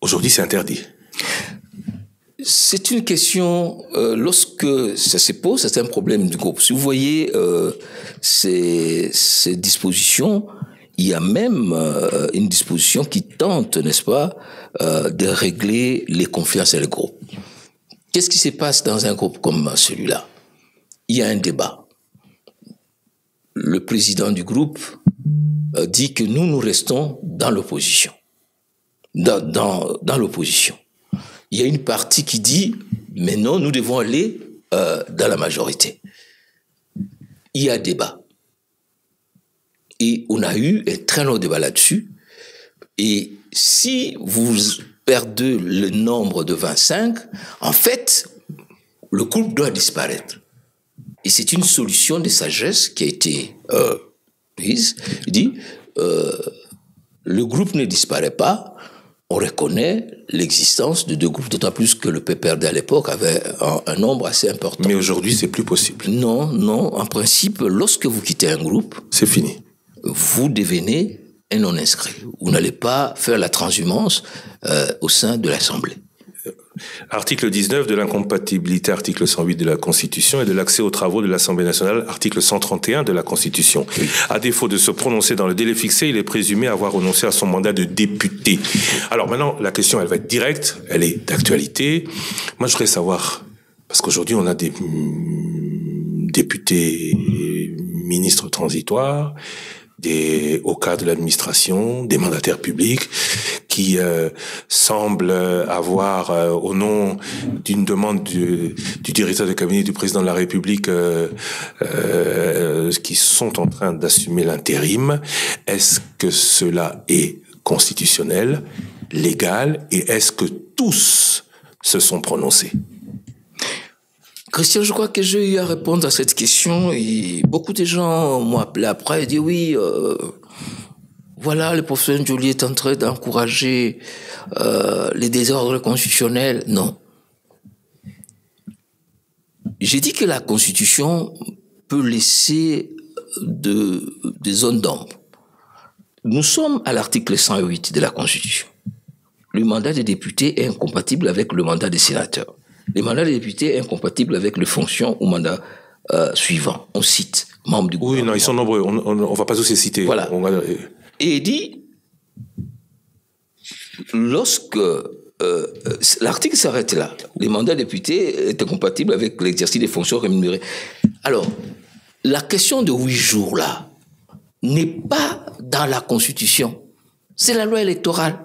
Aujourd'hui, c'est interdit. C'est une question, lorsque ça se pose, c'est un problème du groupe. Si vous voyez ces dispositions, il y a même une disposition qui tente, n'est-ce pas, de régler les conflits dans le groupe. Qu'est-ce qui se passe dans un groupe comme celui-là? Il y a un débat. Le président du groupe dit que nous restons dans l'opposition. Dans l'opposition. Il y a une partie qui dit, mais non, nous devons aller dans la majorité. Il y a débat. Et on a eu un très long débat là-dessus. Et si vous perdez le nombre de 25, en fait, le groupe doit disparaître. Et c'est une solution de sagesse qui a été prise. Il dit, le groupe ne disparaît pas, on reconnaît l'existence de deux groupes, d'autant plus que le PPRD à l'époque avait un nombre assez important. Mais aujourd'hui, c'est plus possible. Non, non. En principe, lorsque vous quittez un groupe, c'est fini. Vous devenez un non-inscrit. Vous n'allez pas faire la transhumance au sein de l'Assemblée. Article 19 de l'incompatibilité, article 108 de la Constitution et de l'accès aux travaux de l'Assemblée nationale, article 131 de la Constitution. Oui. À défaut de se prononcer dans le délai fixé, il est présumé avoir renoncé à son mandat de député. Alors maintenant, la question, elle va être directe, elle est d'actualité. Moi, je voudrais savoir, parce qu'aujourd'hui, on a des députés, ministres transitoires, des hauts cadres de l'administration, des mandataires publics qui semblent avoir, au nom d'une demande du directeur de cabinet du président de la République, qui sont en train d'assumer l'intérim. Est-ce que cela est constitutionnel, légal, et est-ce que tous se sont prononcés? Christian, je crois que j'ai eu à répondre à cette question et beaucoup de gens m'ont appelé après et dit oui, voilà, le professeur Njoli est en train d'encourager les désordres constitutionnels. Non. J'ai dit que la Constitution peut laisser des zones d'ombre. Nous sommes à l'article 108 de la Constitution. Le mandat des députés est incompatible avec le mandat des sénateurs. Les mandats des députés est incompatible avec les fonctions ou mandats suivants. On cite membres du gouvernement. Oui, non, ils sont nombreux. On va pas tous les citer. Voilà. Et il dit, lorsque l'article s'arrête là, les mandats des députés est incompatible avec l'exercice des fonctions rémunérées. Alors, la question de 8 jours là n'est pas dans la Constitution. C'est la loi électorale.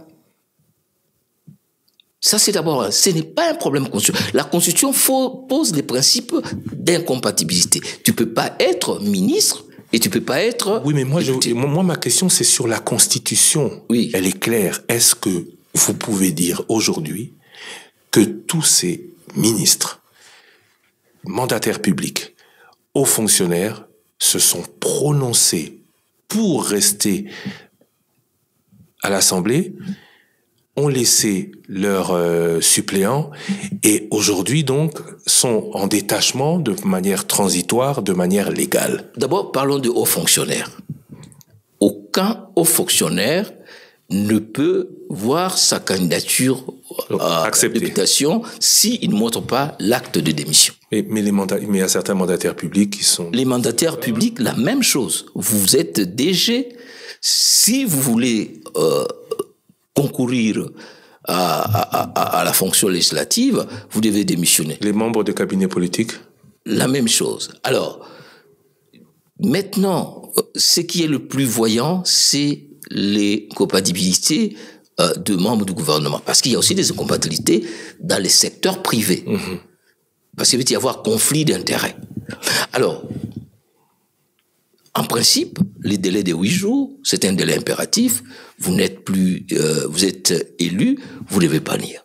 Ça, c'est d'abord, ce n'est pas un problème constitutionnel. La Constitution pose des principes d'incompatibilité. Tu peux pas être ministre et tu peux pas être... Oui, mais moi, ma question, c'est sur la Constitution. Oui. Elle est claire. Est-ce que vous pouvez dire aujourd'hui que tous ces ministres, mandataires publics, hauts fonctionnaires se sont prononcés pour rester à l'Assemblée, ont laissé leurs suppléants et aujourd'hui donc sont en détachement de manière transitoire, de manière légale? D'abord, parlons de hauts fonctionnaires. Aucun haut fonctionnaire ne peut voir sa candidature à la députation s'il ne montre pas l'acte de démission. Mais il y a certains mandataires publics qui sont... Les mandataires publics, la même chose. Vous êtes DG. Si vous voulez concourir à la fonction législative, vous devez démissionner. Les membres de cabinet politique? La même chose. Alors, maintenant, ce qui est le plus voyant, c'est les compatibilités de membres du gouvernement. Parce qu'il y a aussi des incompatibilités dans les secteurs privés. Mmh. Parce qu'il va y avoir conflit d'intérêts. Alors, en principe, les délais de 8 jours, c'est un délai impératif. Vous n'êtes plus, vous êtes élu, vous devez bannir.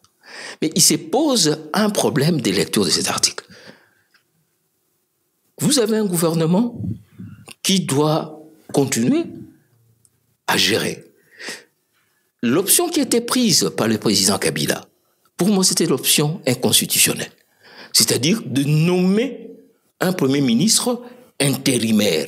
Mais il se pose un problème de lecture de cet article. Vous avez un gouvernement qui doit continuer à gérer. L'option qui était prise par le président Kabila, pour moi, c'était l'option inconstitutionnelle. C'est-à-dire de nommer un premier ministre intérimaire.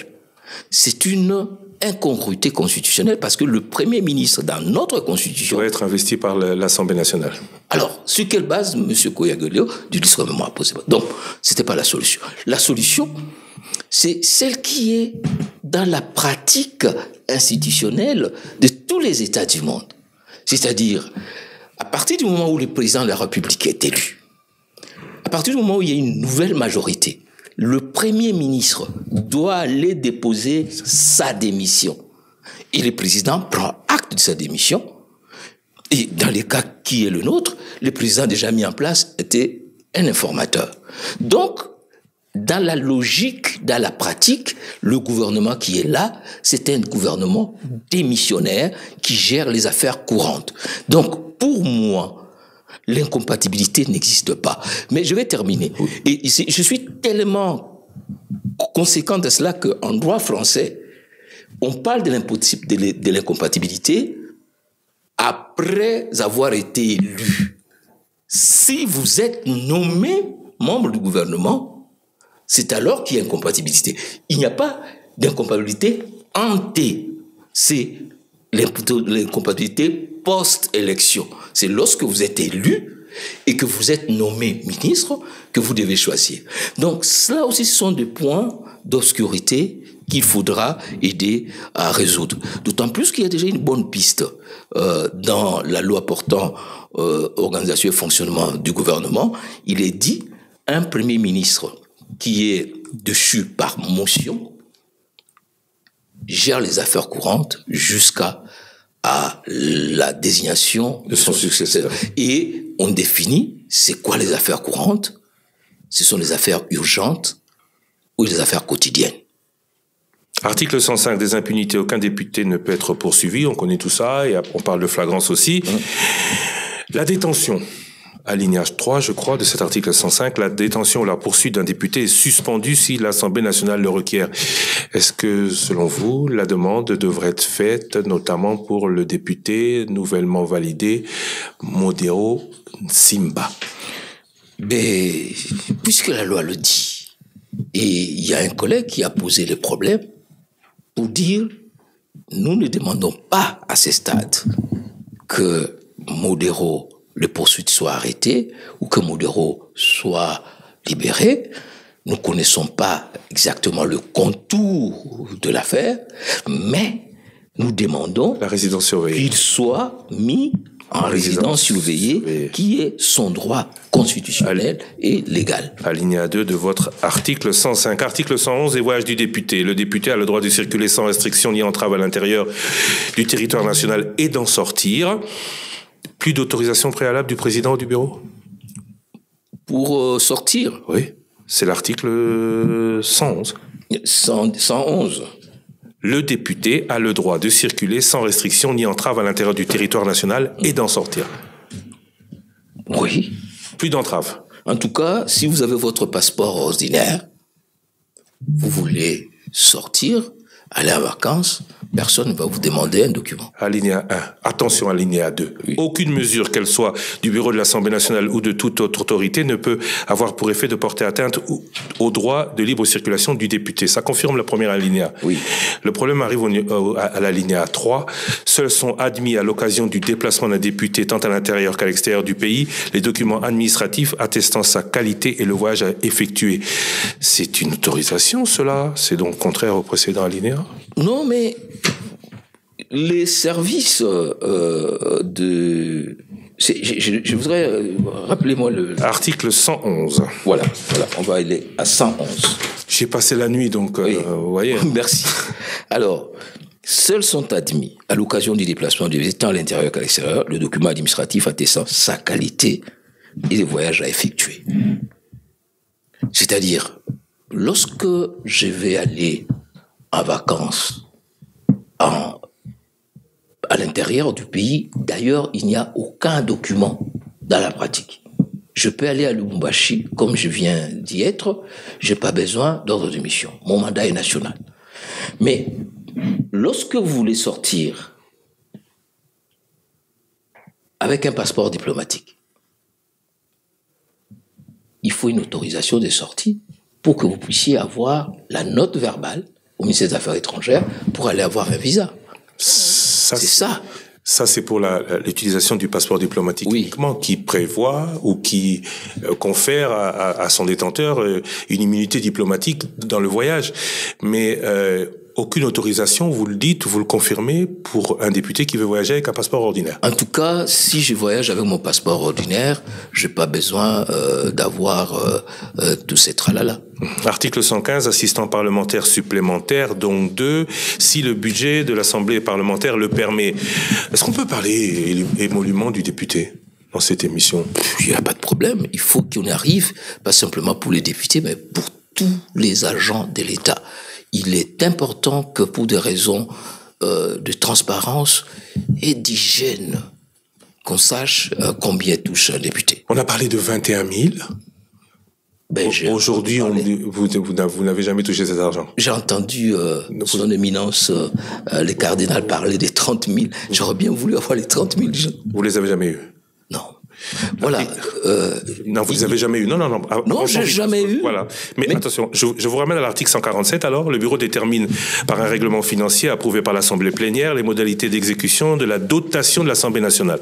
C'est une incongruité constitutionnelle parce que le premier ministre dans notre constitution doit être investi par l'Assemblée nationale. Alors, sur quelle base M. Koyagelio du discernement a posé? Donc, c'était pas la solution. La solution, c'est celle qui est dans la pratique institutionnelle de tous les États du monde. C'est-à-dire, à partir du moment où le président de la République est élu, à partir du moment où il y a une nouvelle majorité, le Premier ministre doit aller déposer sa démission. Et le président prend acte de sa démission. Et dans les cas qui est le nôtre, le président déjà mis en place était un informateur. Donc, dans la logique, dans la pratique, le gouvernement qui est là, c'est un gouvernement démissionnaire qui gère les affaires courantes. Donc, pour moi, l'incompatibilité n'existe pas. Mais je vais terminer. Et je suis tellement conséquent de cela qu'en droit français, on parle de l'incompatibilité après avoir été élu. Si vous êtes nommé membre du gouvernement, c'est alors qu'il y a incompatibilité. Il n'y a pas d'incompatibilité ante. C'est l'incompatibilité post-élection. C'est lorsque vous êtes élu et que vous êtes nommé ministre que vous devez choisir. Donc, cela aussi, ce sont des points d'obscurité qu'il faudra aider à résoudre. D'autant plus qu'il y a déjà une bonne piste dans la loi portant organisation et fonctionnement du gouvernement. Il est dit, un premier ministre qui est déchu par motion gère les affaires courantes jusqu'à la désignation de son successeur. Et on définit c'est quoi les affaires courantes. Ce sont les affaires urgentes ou les affaires quotidiennes. Article 105 des impunités, aucun député ne peut être poursuivi, on connaît tout ça, et on parle de flagrance aussi. La détention, alinéa 3, je crois, de cet article 105, la détention ou la poursuite d'un député est suspendue si l'Assemblée nationale le requiert. Est-ce que, selon vous, la demande devrait être faite, notamment pour le député nouvellement validé, Modero Simba? Mais, puisque la loi le dit, et il y a un collègue qui a posé le problème pour dire, nous ne demandons pas à ce stade que Modero, le poursuite soit arrêté ou que Modero soit libéré. Nous ne connaissons pas exactement le contour de l'affaire, mais nous demandons la résidence surveillée, qu'il soit mis en résidence surveillée, qui est son droit constitutionnel et légal. Alinéa 2 de votre article 105. Article 111, les voyages du député. Le député a le droit de circuler sans restriction ni entrave à l'intérieur du territoire national et d'en sortir. Plus d'autorisation préalable du président ou du bureau? Pour sortir? Oui, c'est l'article 111. 111. Le député a le droit de circuler sans restriction ni entrave à l'intérieur du territoire national et d'en sortir. Oui. Plus d'entrave. En tout cas, si vous avez votre passeport ordinaire, vous voulez sortir, aller en vacances, personne ne va vous demander un document. Alinéa 1. Attention à alinéa 2. Oui. Aucune mesure, qu'elle soit du bureau de l'Assemblée nationale ou de toute autre autorité, ne peut avoir pour effet de porter atteinte au droit de libre circulation du député. Ça confirme la première alinéa. Oui. Le problème arrive à l'alinéa 3. Seuls sont admis à l'occasion du déplacement d'un député, tant à l'intérieur qu'à l'extérieur du pays, les documents administratifs attestant sa qualité et le voyage à effectuer. C'est une autorisation, cela? C'est donc contraire au précédent alinéa? Non, mais les services de... Je voudrais... rappelez-moi le... Article 111. Voilà, on va aller à 111. J'ai passé la nuit, donc oui. Vous voyez. Merci. Alors, seuls sont admis, à l'occasion du déplacement du visiteur à l'intérieur qu'à l'extérieur, le document administratif attestant sa qualité et les voyages à effectuer. C'est-à-dire, lorsque je vais aller en vacances à l'intérieur du pays, d'ailleurs, il n'y a aucun document dans la pratique. Je peux aller à Lubumbashi, comme je viens d'y être, je n'ai pas besoin d'ordre de mission. Mon mandat est national. Mais lorsque vous voulez sortir avec un passeport diplomatique, il faut une autorisation de sortie pour que vous puissiez avoir la note verbale au ministère des Affaires étrangères pour aller avoir un visa. C'est ça. Ça, c'est pour l'utilisation du passeport diplomatique uniquement, qui prévoit ou qui confère à son détenteur une immunité diplomatique dans le voyage. Mais aucune autorisation, vous le dites, vous le confirmez, pour un député qui veut voyager avec un passeport ordinaire. En tout cas, si je voyage avec mon passeport ordinaire, je n'ai pas besoin d'avoir tous ces tralala. Article 115, assistant parlementaire supplémentaire, donc 2, si le budget de l'Assemblée parlementaire le permet. Est-ce qu'on peut parler émolument du député dans cette émission? Il n'y a pas de problème. Il faut qu'on arrive, pas simplement pour les députés, mais pour tous les agents de l'État. Il est important que pour des raisons de transparence et d'hygiène, qu'on sache combien touche un député. On a parlé de 21 000. Aujourd'hui, vous n'avez jamais touché cet argent. J'ai entendu son éminence, le cardinal, parler des 30 000. J'aurais bien voulu avoir les 30 000. Vous les avez jamais eu? Non. Voilà. Non, vous les avez jamais eu. Non. Non, j'ai jamais eu. Voilà. Mais attention, je vous ramène à l'article 147. Alors, le bureau détermine par un règlement financier approuvé par l'Assemblée plénière les modalités d'exécution de la dotation de l'Assemblée nationale.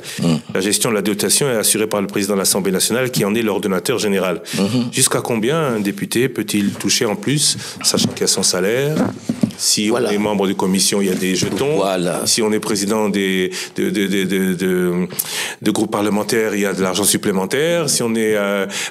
La gestion de la dotation est assurée par le président de l'Assemblée nationale qui en est l'ordonnateur général. Jusqu'à combien un député peut-il toucher en plus, sachant qu'il y a son salaire? Si on est membre de commission, il y a des jetons. Si on est président de groupes parlementaires, il y a de l'argent supplémentaire. Si on est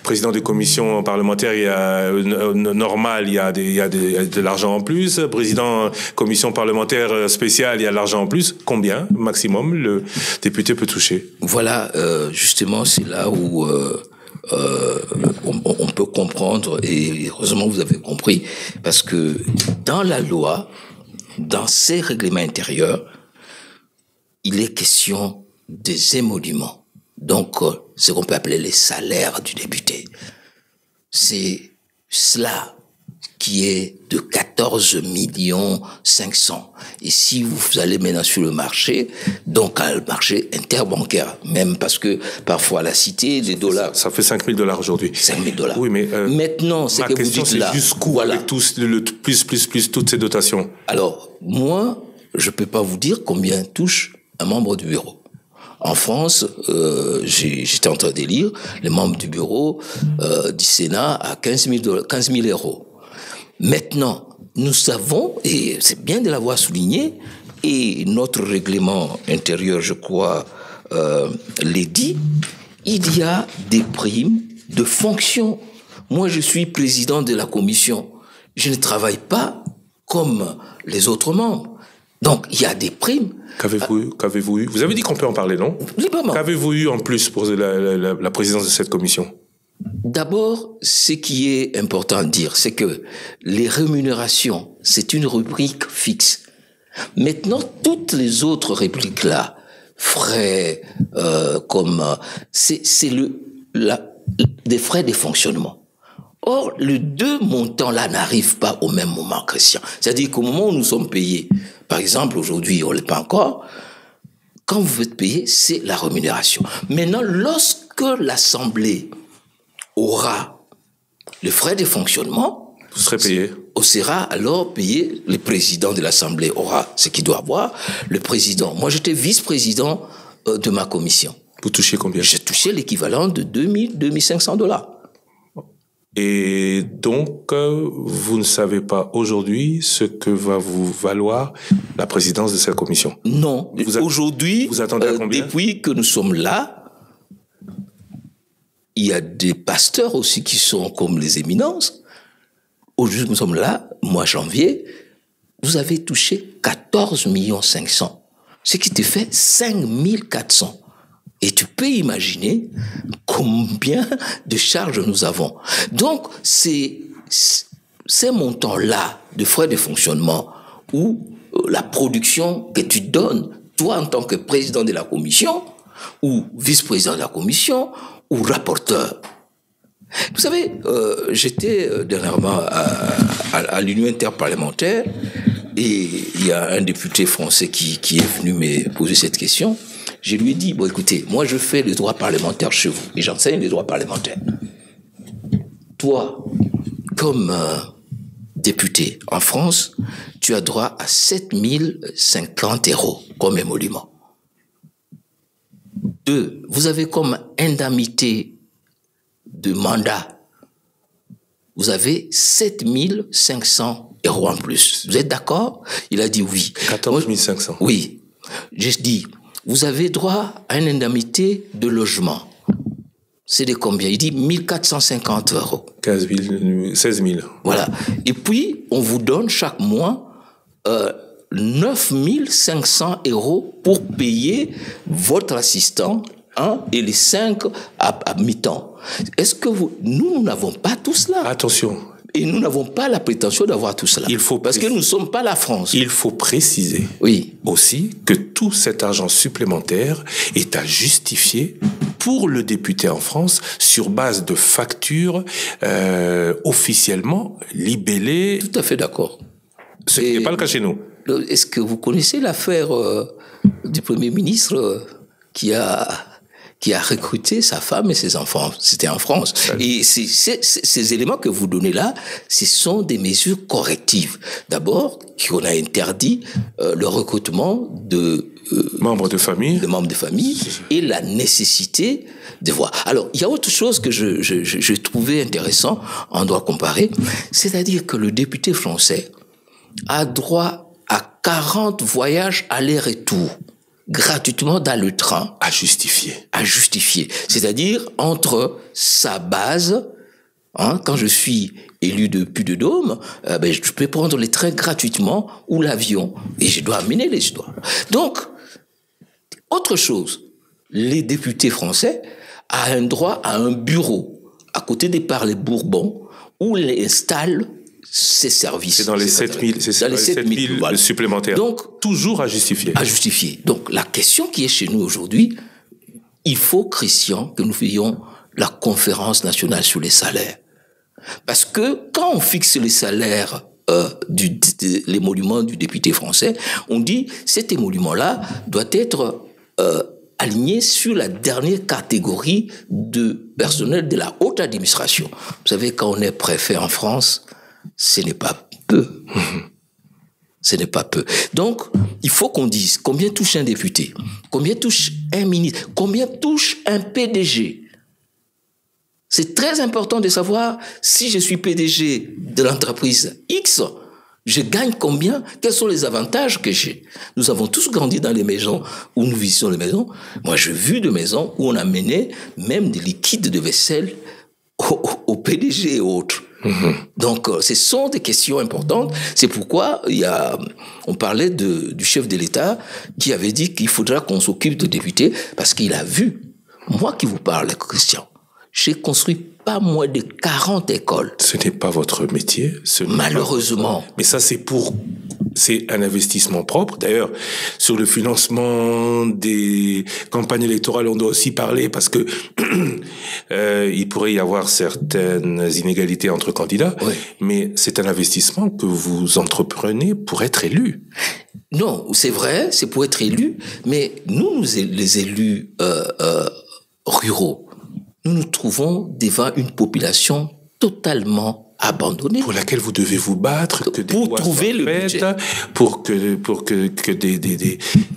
président de commission parlementaire, il y a normal, il y a de l'argent en plus. Président commission parlementaire spéciale, il y a de l'argent en plus. Combien maximum le député peut toucher? Voilà, justement, c'est là où on peut comprendre, et heureusement vous avez compris, parce que dans la loi, dans ces règlements intérieurs, il est question des émoluments. Donc, ce qu'on peut appeler les salaires du député. C'est cela qui est de 14 500 000. Et si vous allez maintenant sur le marché, donc à le marché interbancaire, même parce que parfois la cité, les dollars... Ça fait $5 000 aujourd'hui. $5 000. Oui, mais... maintenant, c'est que vous dites là... Jusqu'où avec plus toutes ces dotations? Alors, moi, je peux pas vous dire combien touche un membre du bureau. En France, j'étais en train de lire, les membres du bureau du Sénat à 15 000 euros. Maintenant, nous savons, et c'est bien de l'avoir souligné, et notre règlement intérieur, je crois, l'est dit, il y a des primes de fonction. Moi, je suis président de la commission. Je ne travaille pas comme les autres membres. Donc, il y a des primes. Qu'avez-vous eu? Vous avez dit qu'on peut en parler, non? Librement. Qu'avez-vous eu en plus pour la présidence de cette commission? D'abord, ce qui est important à dire, c'est que les rémunérations, c'est une rubrique fixe. Maintenant, toutes les autres rubriques là, frais, c'est des frais de fonctionnement. Or, les deux montants là n'arrivent pas au même moment, Christian. C'est-à-dire qu'au moment où nous sommes payés, par exemple, aujourd'hui, on ne l'est pas encore, quand vous êtes payé, c'est la rémunération. Maintenant, lorsque l'Assemblée aura les frais de fonctionnement, vous serez payé. On sera alors payé. Le président de l'Assemblée aura ce qu'il doit avoir. Le président, moi j'étais vice-président de ma commission. Vous touchez combien? J'ai touché l'équivalent de $2 500. Et donc, vous ne savez pas aujourd'hui ce que va vous valoir la présidence de cette commission? Non. Aujourd'hui, vous attendez à combien? Depuis que nous sommes là, il y a des pasteurs aussi qui sont comme les éminences. Aujourd'hui, nous sommes là, mois janvier, vous avez touché 14 500 000, ce qui te fait 5 400. Et tu peux imaginer combien de charges nous avons. Donc, ces montants-là de frais de fonctionnement ou la production que tu donnes, toi en tant que président de la commission ou vice-président de la commission ou rapporteur. Vous savez, j'étais dernièrement à l'Union interparlementaire et il y a un député français qui est venu me poser cette question. Je lui ai dit, bon écoutez, moi je fais le droit parlementaire chez vous et j'enseigne le droit parlementaire. Toi, comme député en France, tu as droit à 7 050 € comme émolument. 2, vous avez comme indemnité de mandat, vous avez 7 500 € en plus. Vous êtes d'accord? Il a dit oui. 14 500. Oui. Je dis, vous avez droit à une indemnité de logement. C'est de combien? Il dit 1 450 €. 15 000, 16 000. Voilà. Et puis, on vous donne chaque mois 9 500 € pour payer votre assistant et les 5 à mi-temps. Est-ce que nous n'avons pas tout cela? Attention, Et nous n'avons pas la prétention d'avoir tout cela. Parce que nous ne sommes pas la France. Il faut préciser aussi que tout cet argent supplémentaire est à justifier pour le député en France sur base de factures officiellement libellées. Tout à fait d'accord. Ce qui n'est pas le cas chez nous. Est-ce que vous connaissez l'affaire du Premier ministre qui a recruté sa femme et ses enfants? C'était en France. Et ces éléments que vous donnez là, ce sont des mesures correctives. D'abord, qu'on a interdit le recrutement de membres de famille, et la nécessité de voir. Alors, il y a autre chose que je trouvais intéressant en droit comparé, c'est-à-dire que le député français a droit à 40 voyages aller-retour gratuitement dans le train. À justifier. C'est-à-dire entre sa base, quand je suis élu de Puy-de-Dôme, je peux prendre les trains gratuitement ou l'avion et je dois amener les histoires. Donc, autre chose, les députés français ont un droit à un bureau à côté des Palais Bourbon où ils installent ces services. C'est dans les 7000 voilà. Supplémentaires. Donc, toujours à justifier. Donc, la question qui est chez nous aujourd'hui, il faut, Christian, que nous fayons la conférence nationale sur les salaires. Parce que quand on fixe les salaires l'émolument du député français, on dit cet émolument-là doit être aligné sur la dernière catégorie de personnel de la haute administration. Vous savez, quand on est préfet en France, ce n'est pas peu. Ce n'est pas peu. Donc, il faut qu'on dise combien touche un député, combien touche un ministre, combien touche un PDG. C'est très important de savoir si je suis PDG de l'entreprise X, je gagne combien, quels sont les avantages que j'ai. Nous avons tous grandi dans les maisons où nous visitions les maisons. Moi, j'ai vu des maisons où on a mené même des liquides de vaisselle au PDG et autres. Donc, ce sont des questions importantes. C'est pourquoi on parlait du chef de l'État qui avait dit qu'il faudra qu'on s'occupe de députés parce qu'il a vu. Moi qui vous parle, Christian, j'ai construit pas moins de 40 écoles. Ce n'est pas votre métier. Malheureusement. Mais ça, c'est un investissement propre. D'ailleurs, sur le financement des campagnes électorales, on doit aussi parler parce que il pourrait y avoir certaines inégalités entre candidats. Oui. Mais c'est un investissement que vous entreprenez pour être élu. Non, c'est vrai, c'est pour être élu. Mais nous les élus ruraux, nous trouvons devant une population totalement abandonnée. Pour laquelle vous devez vous battre, pour trouver le budget. Pour que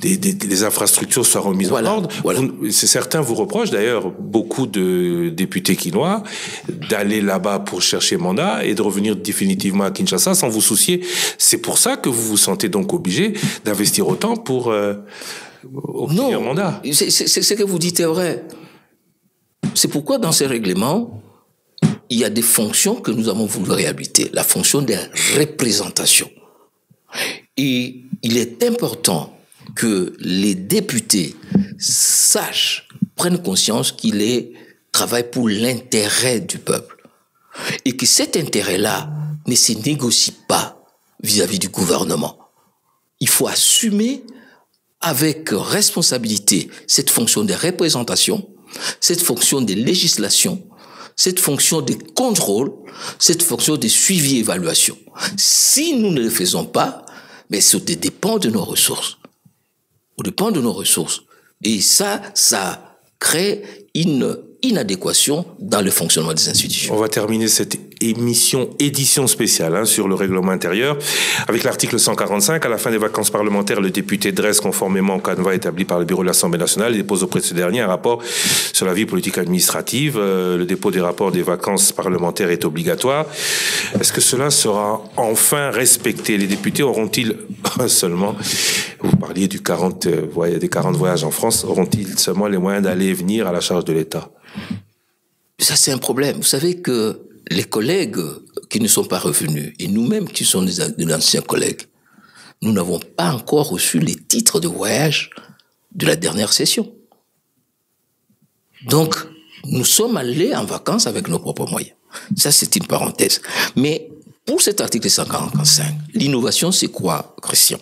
des infrastructures soient remises en ordre. Voilà. Certains vous reprochent, d'ailleurs, beaucoup de députés quinois, d'aller là-bas pour chercher mandat et de revenir définitivement à Kinshasa sans vous soucier. C'est pour ça que vous vous sentez donc obligé d'investir autant pour obtenir un mandat. Ce que vous dites est vrai. C'est pourquoi dans ces règlements, il y a des fonctions que nous avons voulu réhabiliter. La fonction de représentation. Et il est important que les députés prennent conscience qu'ils travaillent pour l'intérêt du peuple. Et que cet intérêt-là ne se négocie pas vis-à-vis du gouvernement. Il faut assumer avec responsabilité cette fonction de représentation, cette fonction de législation, cette fonction de contrôle, cette fonction de suivi et évaluation. Si nous ne le faisons pas, mais ça dépend de nos ressources. On dépend de nos ressources. Et ça crée une inadéquation dans le fonctionnement des institutions. On va terminer cette édition spéciale sur le règlement intérieur avec l'article 145. À la fin des vacances parlementaires, le député dresse conformément au canevas établi par le bureau de l'Assemblée nationale et dépose auprès de ce dernier un rapport sur la vie politique administrative. Le dépôt des rapports des vacances parlementaires est obligatoire. Est-ce que cela sera enfin respecté? Les députés auront-ils seulement, vous parliez des 40 voyages en France, auront-ils seulement les moyens d'aller et venir à la charge de l'État? Ça, c'est un problème. Vous savez que les collègues qui ne sont pas revenus, et nous-mêmes qui sommes de anciens collègues, nous n'avons pas encore reçu les titres de voyage de la dernière session. Donc, nous sommes allés en vacances avec nos propres moyens. Ça, c'est une parenthèse. Mais pour cet article 145, l'innovation, c'est quoi, Christian?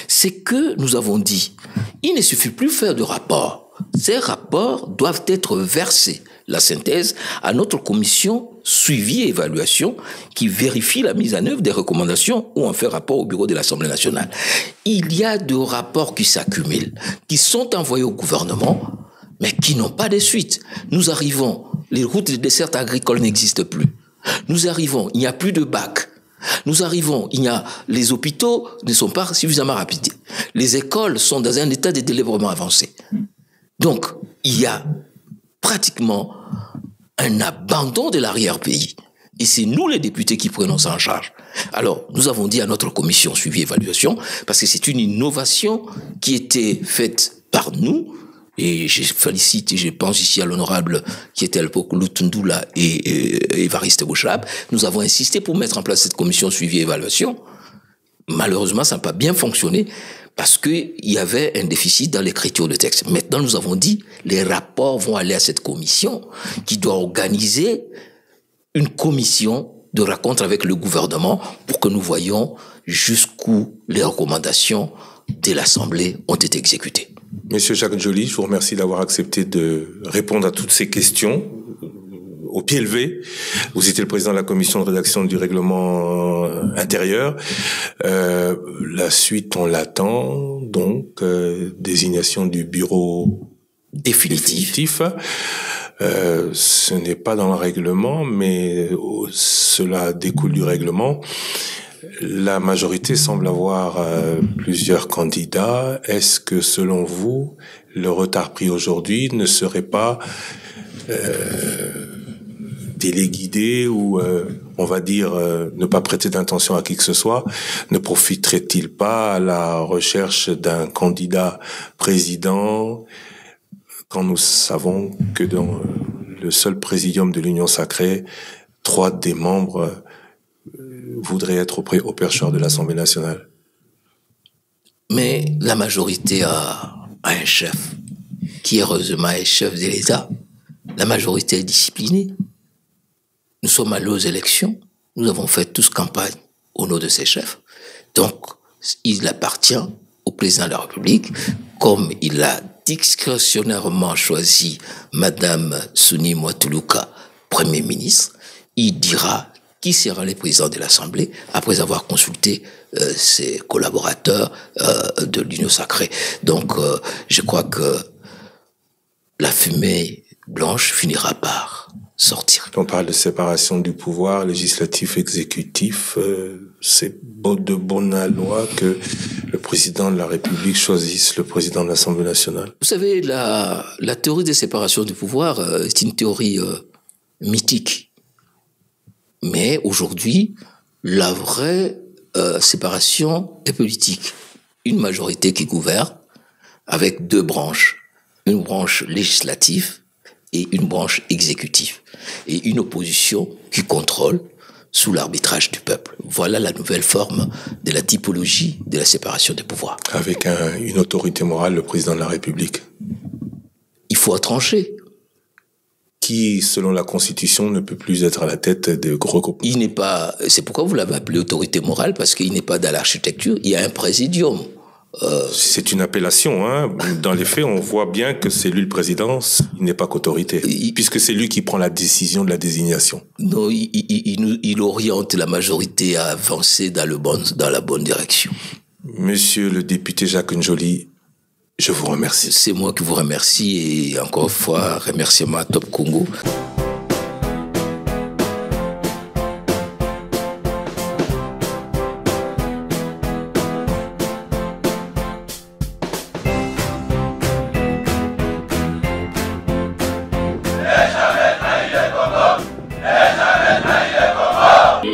C'est que nous avons dit, il ne suffit plus de faire de rapports. Ces rapports doivent être versés, la synthèse, à notre commission suivi et évaluation qui vérifie la mise en œuvre des recommandations ou en fait rapport au bureau de l'Assemblée nationale. Il y a des rapports qui s'accumulent, qui sont envoyés au gouvernement, mais qui n'ont pas de suite. Nous arrivons, les routes de dessert agricole n'existent plus. Nous arrivons, il n'y a plus de bac. Nous arrivons, les hôpitaux ne sont pas suffisamment rapides. Les écoles sont dans un état de délabrement avancé. Donc, il y a pratiquement un abandon de l'arrière-pays. Et c'est nous, les députés, qui prenons ça en charge. Alors, nous avons dit à notre commission suivi-évaluation, parce que c'est une innovation qui était faite par nous, et je félicite, et je pense ici à l'honorable qui était à l'époque Lutundula et Évariste Bouchab, nous avons insisté pour mettre en place cette commission suivi-évaluation. Malheureusement, ça n'a pas bien fonctionné, parce qu'il y avait un déficit dans l'écriture de texte. Maintenant, nous avons dit, les rapports vont aller à cette commission qui doit organiser une commission de rencontre avec le gouvernement pour que nous voyions jusqu'où les recommandations de l'Assemblée ont été exécutées. Monsieur Jacques Njoli, je vous remercie d'avoir accepté de répondre à toutes ces questions au pied levé. Vous étiez le président de la commission de rédaction du règlement intérieur. La suite, on l'attend, donc désignation du bureau définitif. Ce n'est pas dans le règlement, mais cela découle du règlement. La majorité semble avoir plusieurs candidats. Est-ce que, selon vous, le retard pris aujourd'hui ne serait pas téléguidé ou, on va dire, ne pas prêter d'intention à qui que ce soit? Ne profiterait-il pas à la recherche d'un candidat président quand nous savons que dans le seul présidium de l'Union sacrée, 3 des membres voudraient être au perchoir de l'Assemblée nationale? Mais la majorité a un chef, qui heureusement est chef de l'État. La majorité est disciplinée. Nous sommes allés aux élections. Nous avons fait tous campagne au nom de ces chefs. Donc, il appartient au président de la République, comme il a discrétionnairement choisi Madame Souni Mwatuluka, Premier ministre, il dira qui sera le président de l'Assemblée après avoir consulté ses collaborateurs de l'Union sacrée. Donc, je crois que la fumée blanche finira par sortir. On parle de séparation du pouvoir législatif-exécutif. C'est de bonne loi que le président de la République choisisse le président de l'Assemblée nationale. Vous savez, la théorie de séparation du pouvoir est une théorie mythique. Mais aujourd'hui, la vraie séparation est politique. Une majorité qui gouverne avec 2 branches. Une branche législative et une branche exécutive. Et une opposition qui contrôle sous l'arbitrage du peuple. Voilà la nouvelle forme de la typologie de la séparation des pouvoirs. Avec une autorité morale, le président de la République. Il faut trancher. Qui, selon la Constitution, ne peut plus être à la tête de gros groupes. Il n'est pas, c'est pourquoi vous l'avez appelé autorité morale, parce qu'il n'est pas dans l'architecture, il y a un présidium. C'est une appellation, hein. Dans les faits, on voit bien que c'est lui le président, il n'est pas qu'autorité, puisque c'est lui qui prend la décision de la désignation. Non, il oriente la majorité à avancer dans la bonne direction. Monsieur le député Jacques Njoli, je vous remercie. C'est moi qui vous remercie et encore une fois, remerciement à Top Congo.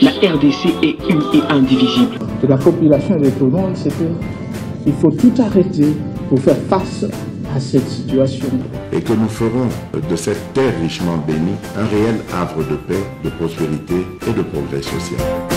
La RDC est une et indivisible. De la population et de tout le monde, c'est qu'il faut tout arrêter pour faire face à cette situation. Et que nous ferons de cette terre richement bénie un réel havre de paix, de prospérité et de progrès social.